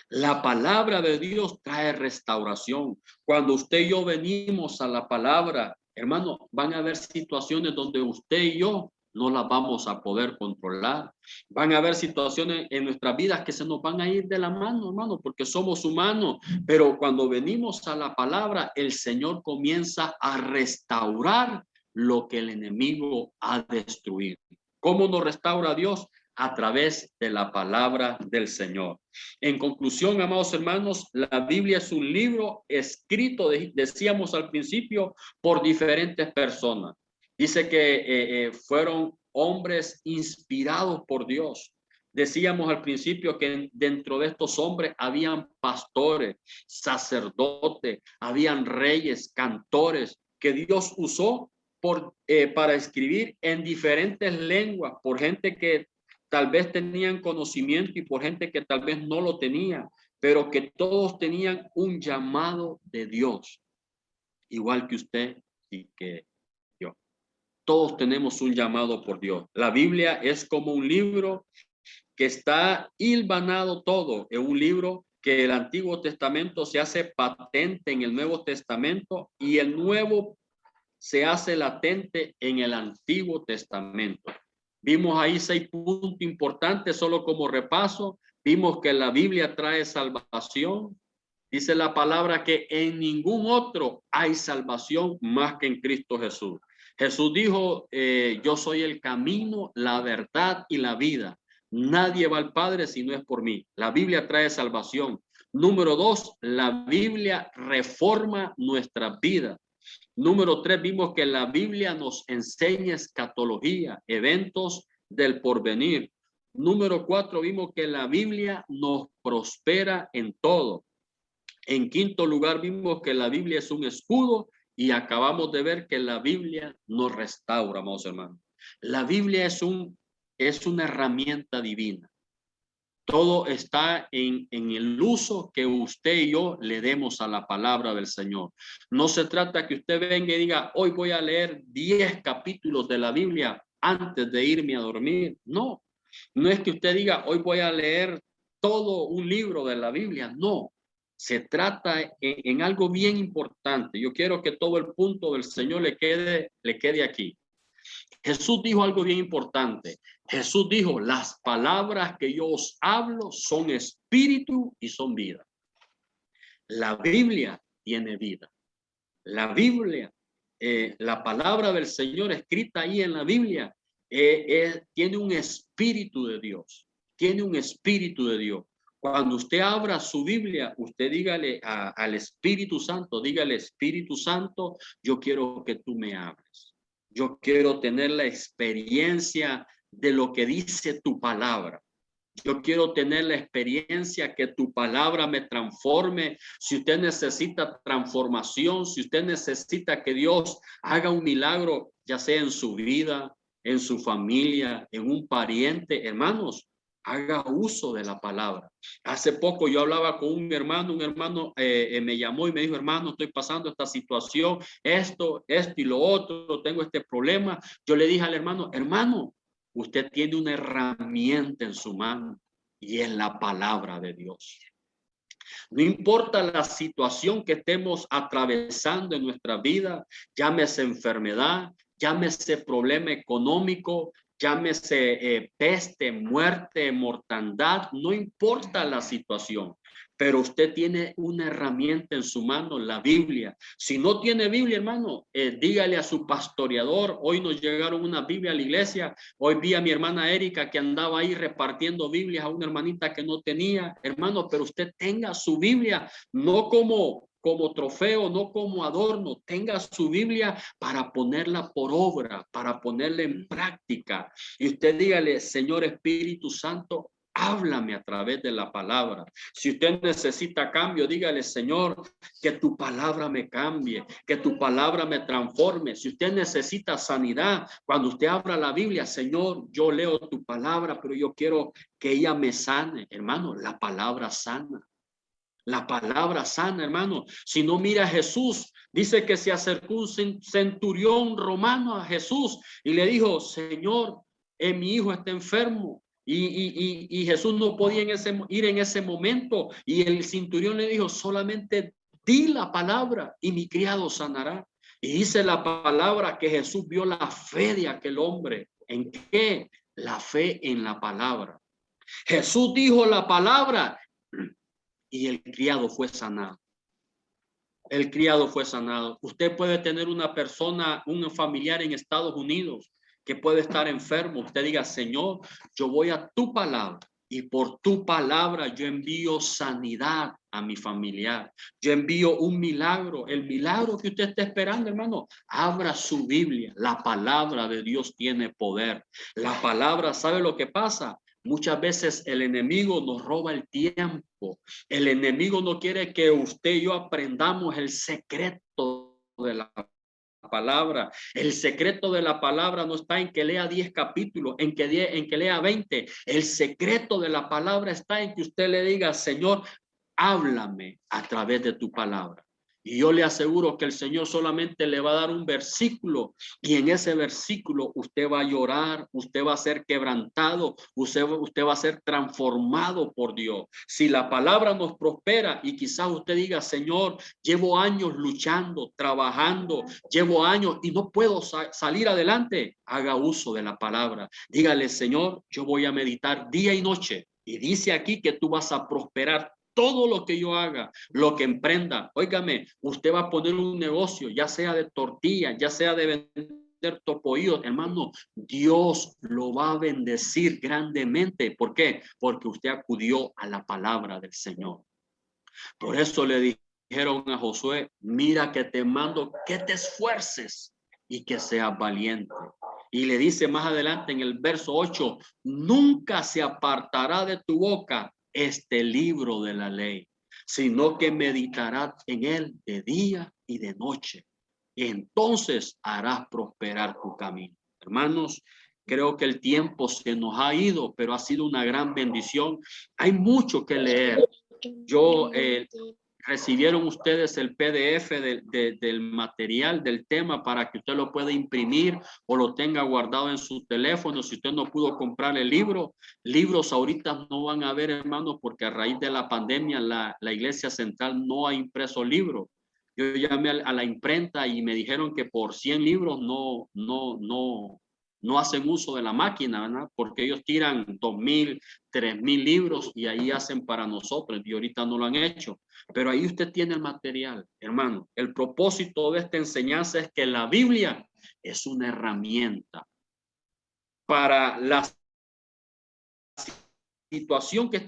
La palabra de Dios trae restauración. Cuando usted y yo venimos a la palabra, hermano, van a haber situaciones donde usted y yo no las vamos a poder controlar. Van a haber situaciones en nuestras vidas que se nos van a ir de la mano, hermano, porque somos humanos. Pero cuando venimos a la palabra, el Señor comienza a restaurar lo que el enemigo ha destruido. ¿Cómo nos restaura Dios? A través de la palabra del Señor. En conclusión, amados hermanos, la Biblia es un libro escrito, decíamos al principio, por diferentes personas. Dice que fueron hombres inspirados por Dios. Decíamos al principio que dentro de estos hombres habían pastores, sacerdotes, habían reyes, cantores, que Dios usó para escribir en diferentes lenguas, por gente que tal vez tenían conocimiento y por gente que tal vez no lo tenía, pero que todos tenían un llamado de Dios, igual que usted y que yo. Todos tenemos un llamado por Dios. La Biblia es como un libro que está hilvanado todo, es un libro que el Antiguo Testamento se hace patente en el Nuevo Testamento y el Nuevo se hace latente en el Antiguo Testamento. Vimos ahí 6 puntos importantes, solo como repaso. Vimos que la Biblia trae salvación. Dice la palabra que en ningún otro hay salvación más que en Cristo Jesús. Jesús dijo, yo soy el camino, la verdad y la vida. Nadie va al Padre si no es por mí. La Biblia trae salvación. Número 2, la Biblia reforma nuestra vida. Número 3, vimos que la Biblia nos enseña escatología, eventos del porvenir. Número 4, vimos que la Biblia nos prospera en todo. En quinto lugar, vimos que la Biblia es un escudo y acabamos de ver que la Biblia nos restaura, amados hermanos. La Biblia es una herramienta divina. Todo está en el uso que usted y yo le demos a la palabra del Señor. No se trata que usted venga y diga, hoy voy a leer 10 capítulos de la Biblia antes de irme a dormir. No, no es que usted diga, hoy voy a leer todo un libro de la Biblia. No, se trata en algo bien importante. Yo quiero que todo el punto del Señor le quede aquí. Jesús dijo algo bien importante. Jesús dijo, las palabras que yo os hablo son espíritu y son vida. La Biblia tiene vida. La Biblia, la palabra del Señor escrita ahí en la Biblia, tiene un espíritu de Dios. Tiene un espíritu de Dios. Cuando usted abra su Biblia, usted dígale al Espíritu Santo, dígale, Espíritu Santo, yo quiero que tú me hables. Yo quiero tener la experiencia de lo que dice tu palabra. Yo quiero tener la experiencia que tu palabra me transforme. Si usted necesita transformación, si usted necesita que Dios haga un milagro, ya sea en su vida, en su familia, en un pariente, hermanos, haga uso de la palabra. Hace poco yo hablaba con un hermano me llamó y me dijo, hermano, estoy pasando esta situación, esto y lo otro, tengo este problema. Yo le dije al hermano, usted tiene una herramienta en su mano y es la palabra de Dios. No importa la situación que estemos atravesando en nuestra vida, llámese enfermedad, llámese problema económico, llámese peste, muerte, mortandad, no importa la situación, pero usted tiene una herramienta en su mano, la Biblia. Si no tiene Biblia, hermano, dígale a su pastoreador. Hoy nos llegaron una Biblia a la iglesia. Hoy vi a mi hermana Erika que andaba ahí repartiendo Biblias a una hermanita que no tenía. Hermano, pero usted tenga su Biblia, no como trofeo, no como adorno. Tenga su Biblia para ponerla por obra, para ponerla en práctica. Y usted dígale, Señor Espíritu Santo, háblame a través de la palabra. Si usted necesita cambio, dígale, Señor, que tu palabra me cambie, que tu palabra me transforme. Si usted necesita sanidad, cuando usted abra la Biblia, Señor, yo leo tu palabra, pero yo quiero que ella me sane. Hermano, la palabra sana. La palabra sana, hermano. Si no, mira a Jesús. Dice que se acercó un centurión romano a Jesús y le dijo, Señor, mi hijo está enfermo. Y Jesús no podía ir en ese momento. Y el centurión le dijo, solamente di la palabra y mi criado sanará. Y dice la palabra que Jesús vio la fe de aquel hombre. ¿En qué? La fe en la palabra. Jesús dijo la palabra y el criado fue sanado. El criado fue sanado. Usted puede tener una persona, un familiar en Estados Unidos que puede estar enfermo. Usted diga, Señor, yo voy a tu palabra y por tu palabra yo envío sanidad a mi familiar. Yo envío un milagro. El milagro que usted está esperando, hermano, abra su Biblia. La palabra de Dios tiene poder. La palabra, ¿sabe lo que pasa? Muchas veces el enemigo nos roba el tiempo. El enemigo no quiere que usted y yo aprendamos el secreto de la palabra. El secreto de la palabra no está en que lea 10 capítulos, en que lea 20. El secreto de la palabra está en que usted le diga, Señor, háblame a través de tu palabra. Y yo le aseguro que el Señor solamente le va a dar un versículo y en ese versículo usted va a llorar, usted va a ser quebrantado, usted va a ser transformado por Dios. Si la palabra nos prospera y quizás usted diga, Señor, llevo años luchando, trabajando, llevo años y no puedo salir adelante, haga uso de la palabra. Dígale, Señor, yo voy a meditar día y noche. Y dice aquí que tú vas a prosperar todo lo que yo haga, lo que emprenda. Óigame, usted va a poner un negocio, ya sea de tortilla, ya sea de vender topoídos, hermano, Dios lo va a bendecir grandemente. ¿Por qué? Porque usted acudió a la palabra del Señor. Por eso le dijeron a Josué, mira que te mando que te esfuerces y que seas valiente. Y le dice más adelante en el verso 8, nunca se apartará de tu boca este libro de la ley, sino que meditarás en él de día y de noche. Y entonces harás prosperar tu camino. Hermanos, creo que el tiempo se nos ha ido, pero ha sido una gran bendición. Hay mucho que leer. Recibieron ustedes el PDF del material, del tema, para que usted lo pueda imprimir o lo tenga guardado en su teléfono. Si usted no pudo comprar el libro, libros ahorita no van a haber, hermanos, porque a raíz de la pandemia la Iglesia Central no ha impreso libros. Yo llamé a la imprenta y me dijeron que por 100 libros no hacen uso de la máquina, ¿verdad? Porque ellos tiran 2,000, 3,000 libros y ahí hacen para nosotros y ahorita no lo han hecho. Pero ahí usted tiene el material, hermano. El propósito de esta enseñanza es que la Biblia es una herramienta para la situación que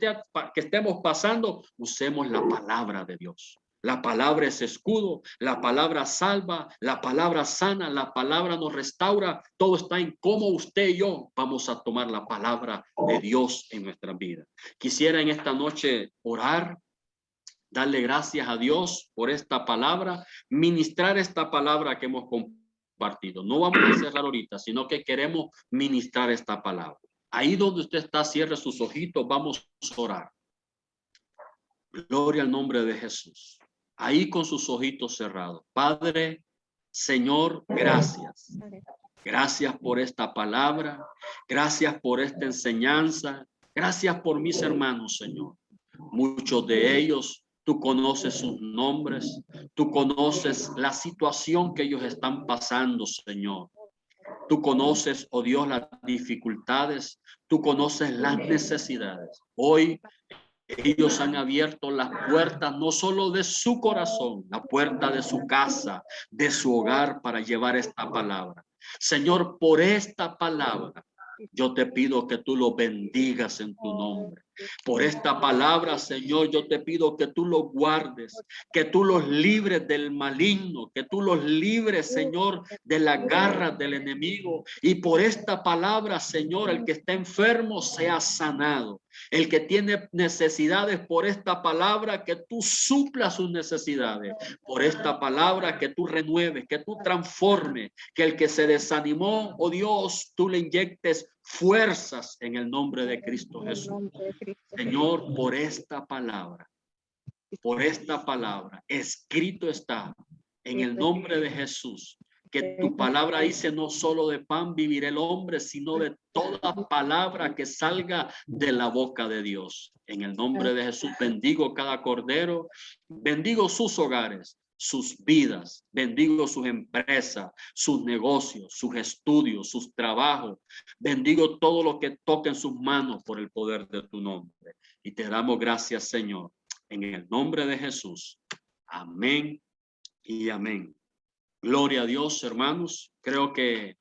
estemos pasando. Usemos la palabra de Dios. La palabra es escudo, la palabra salva, la palabra sana, la palabra nos restaura. Todo está en cómo usted y yo vamos a tomar la palabra de Dios en nuestra vida. Quisiera en esta noche orar, darle gracias a Dios por esta palabra, ministrar esta palabra que hemos compartido. No vamos a cerrar ahorita, sino que queremos ministrar esta palabra. Ahí donde usted está, cierre sus ojitos, vamos a orar. Gloria al nombre de Jesús. Ahí con sus ojitos cerrados. Padre, Señor, gracias. Gracias por esta palabra. Gracias por esta enseñanza. Gracias por mis hermanos, Señor. Muchos de ellos, tú conoces sus nombres. Tú conoces la situación que ellos están pasando, Señor. Tú conoces, oh Dios, las dificultades. Tú conoces las necesidades. Hoy ellos han abierto las puertas no solo de su corazón, la puerta de su casa, de su hogar, para llevar esta palabra. Señor, por esta palabra, yo te pido que tú lo bendigas en tu nombre. Por esta palabra, Señor, yo te pido que tú los guardes, que tú los libres del maligno, que tú los libres, Señor, de las garras del enemigo. Y por esta palabra, Señor, el que está enfermo sea sanado. El que tiene necesidades, por esta palabra, que tú suplas sus necesidades. Por esta palabra, que tú renueves, que tú transformes, que el que se desanimó, oh Dios, tú le inyectes fuerzas en el nombre de Cristo Jesús. Señor, por esta palabra, escrito está en el nombre de Jesús. que tu palabra dice no solo de pan vivirá el hombre, sino de toda palabra que salga de la boca de Dios. En el nombre de Jesús bendigo cada cordero, bendigo sus hogares, sus vidas, bendigo sus empresas, sus negocios, sus estudios, sus trabajos. Bendigo todo lo que toque en sus manos por el poder de tu nombre. Y te damos gracias, Señor, en el nombre de Jesús. Amén y amén. Gloria a Dios, hermanos. Creo que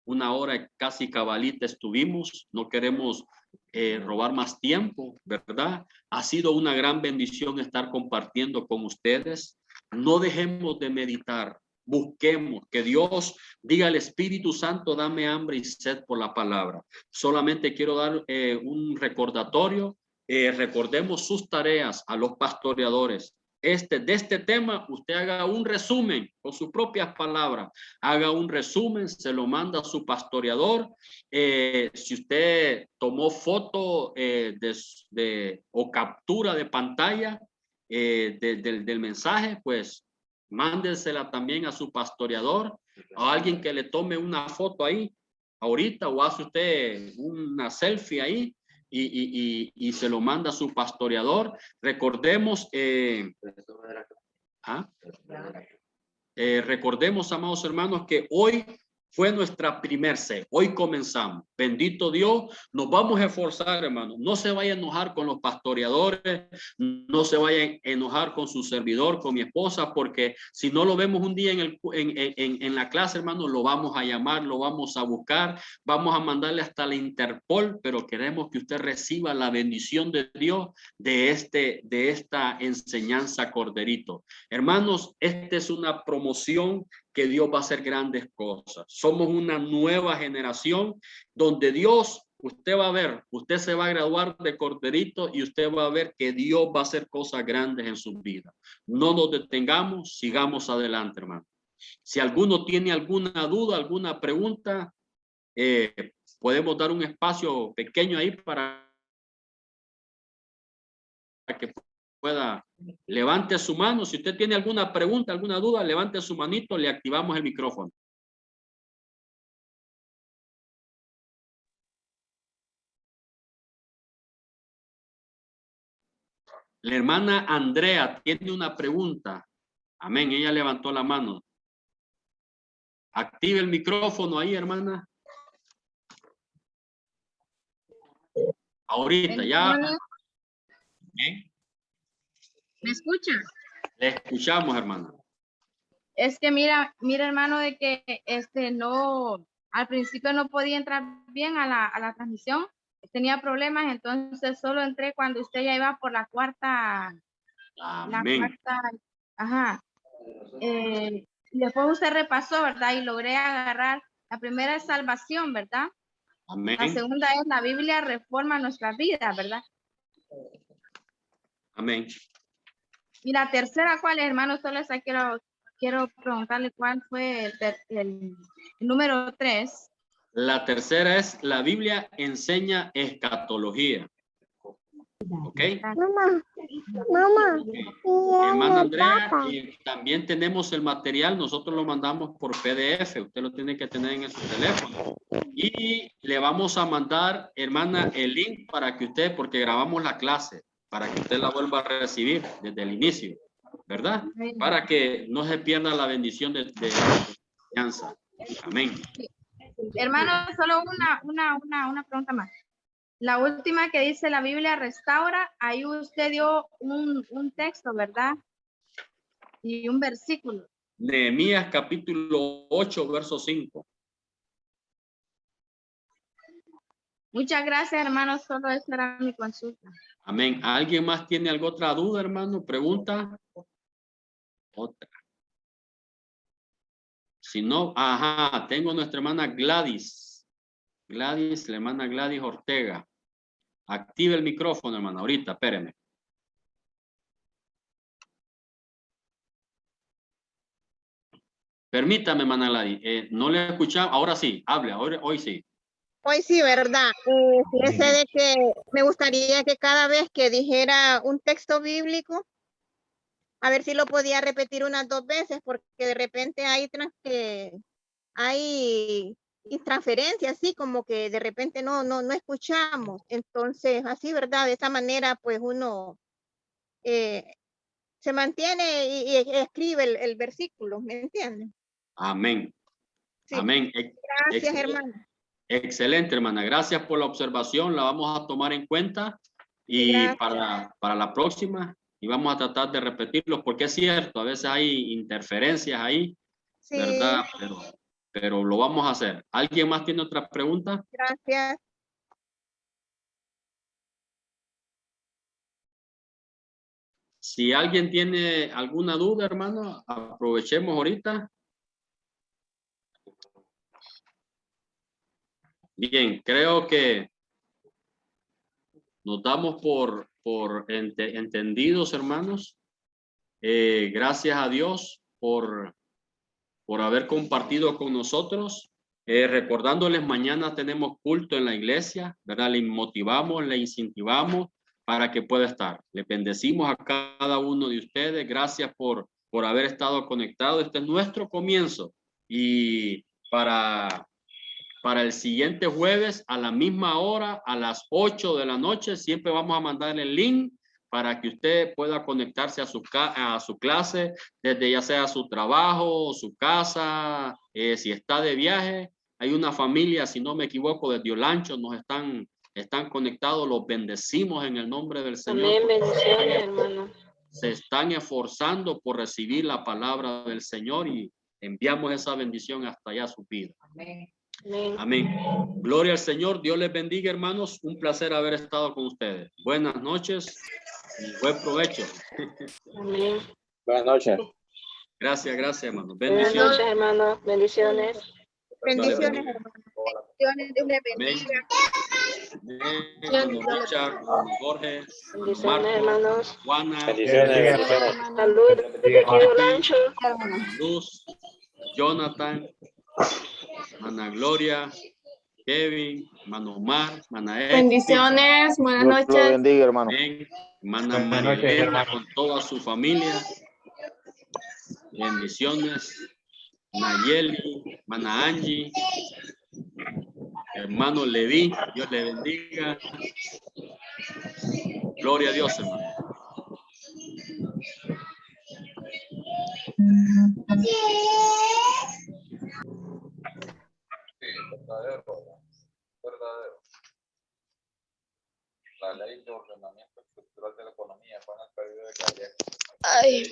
una hora casi cabalita estuvimos. No queremos robar más tiempo, ¿verdad? Ha sido una gran bendición estar compartiendo con ustedes. No dejemos de meditar. Busquemos que Dios diga al Espíritu Santo, dame hambre y sed por la palabra. Solamente quiero dar un recordatorio. Recordemos sus tareas a los pastoreadores. De este tema, usted haga un resumen con sus propias palabras, haga un resumen, se lo manda a su pastoreador. Si usted tomó foto o captura de pantalla del mensaje, pues mándensela también a su pastoreador, a alguien que le tome una foto ahí ahorita, o hace usted una selfie ahí y se lo manda a su pastoreador. Recordemos, recordemos, amados hermanos, que hoy fue nuestra primer C. Hoy comenzamos. Bendito Dios. Nos vamos a esforzar, hermanos. No se vaya a enojar con los pastoreadores. No se vaya a enojar con su servidor, con mi esposa, porque si no lo vemos un día en la clase, hermanos, lo vamos a llamar, lo vamos a buscar, vamos a mandarle hasta la Interpol, pero queremos que usted reciba la bendición de Dios de esta enseñanza, Corderito. Hermanos, esta es una promoción que Dios va a hacer grandes cosas. Somos una nueva generación donde Dios, usted va a ver, usted se va a graduar de Corderito y usted va a ver que Dios va a hacer cosas grandes en su vida. No nos detengamos, sigamos adelante, hermano. Si alguno tiene alguna duda, alguna pregunta, podemos dar un espacio pequeño ahí para que pueda. Levante su mano. Si usted tiene alguna pregunta, alguna duda, levante su manito, le activamos el micrófono. La hermana Andrea tiene una pregunta. Amén, ella levantó la mano. Active el micrófono ahí, hermana. Ahorita ya. ¿Eh? ¿Me escucha? Le escuchamos, hermana. Es que mira, hermano, de que no, al principio no podía entrar bien a la transmisión, tenía problemas, entonces solo entré cuando usted ya iba por la cuarta. Amén. Ajá. Después usted repasó, ¿verdad? Y logré agarrar, la primera es salvación, ¿verdad? Amén. La segunda es la Biblia reforma nuestras vidas, ¿verdad? Amén. Y la tercera, ¿cuál es, hermano? Solo esa quiero preguntarle cuál fue el número 3. La tercera es la Biblia enseña escatología. ¿Ok? Mamá. Hermana Andrea, también tenemos el material, nosotros lo mandamos por PDF, usted lo tiene que tener en su teléfono. Y le vamos a mandar, hermana, el link para que usted, porque grabamos la clase, para que usted la vuelva a recibir desde el inicio, ¿verdad? Para que no se pierda la bendición de la enseñanza. Amén. Hermano, solo una pregunta más. La última que dice la Biblia restaura, ahí usted dio un texto, ¿verdad? Y un versículo. Nehemías capítulo 8, verso 5. Muchas gracias, hermano. Solo esa era mi consulta. Amén. ¿Alguien más tiene alguna otra duda, hermano? ¿Pregunta? Otra. Si no, ajá, tengo nuestra hermana Gladys. Gladys, la hermana Gladys Ortega. Active el micrófono, hermana. Ahorita, espéreme. Permítame, hermana Gladys. No le escuchamos. Ahora sí, hable. Hoy sí. Hoy sí, ¿verdad? Fíjese de que me gustaría que cada vez que dijera un texto bíblico, a ver si lo podía repetir unas 2 veces, porque de repente hay hay transferencias, así como que de repente no escuchamos. Entonces, así, ¿verdad? De esa manera, pues uno se mantiene y escribe el versículo, ¿me entienden? Amén. Sí. Amén. Gracias, hermano. Excelente, hermana. Gracias por la observación. La vamos a tomar en cuenta y para la próxima y vamos a tratar de repetirlos porque es cierto, a veces hay interferencias ahí, Sí. ¿verdad? Pero lo vamos a hacer. ¿Alguien más tiene otra pregunta? Gracias. Si alguien tiene alguna duda, hermano, aprovechemos ahorita. Bien, creo que nos damos por entendidos, hermanos. Gracias a Dios por haber compartido con nosotros. Recordándoles, mañana tenemos culto en la iglesia, ¿verdad? Le motivamos, le incentivamos para que pueda estar. Le bendecimos a cada uno de ustedes. Gracias por haber estado conectado. Este es nuestro comienzo. Y para el siguiente jueves a la misma hora, a las 8 de la noche, siempre vamos a mandar el link para que usted pueda conectarse a su clase, desde ya sea su trabajo, su casa, si está de viaje. Hay una familia, si no me equivoco, desde Olancho, nos están conectados, los bendecimos en el nombre del Señor. Amén, bendiciones, hermano. Se están esforzando por recibir la palabra del Señor y enviamos esa bendición hasta allá a su vida. Amén. Amén. Gloria al Señor. Dios les bendiga, hermanos. Un placer haber estado con ustedes. Buenas noches y buen provecho. Amén. Buenas noches. Gracias, hermanos. Buenas Bendiciones. noches, hermano. Bendiciones. Bendiciones, hermano. Bendiciones, Dios le Amén. bendiga. Hermano Richard, hermano Jorge, hermano Bendiciones, Marco, hermanos. Juana, Bendiciones. Salud desde aquí de Olancho. Luz, Jonathan, hermana Gloria, Kevin, hermano Omar, hermana Eti. Bendiciones, buenas Dios lo noches. bendiga, hermano. Amén. Hermana Marilena con toda su familia. Bendiciones. Nayeli, hermana Angie, hermano Levi, Dios le bendiga. Gloria a Dios, hermano. Verdadero. La ley de ordenamiento estructural de la economía fue en el periodo de Gallego. Ay.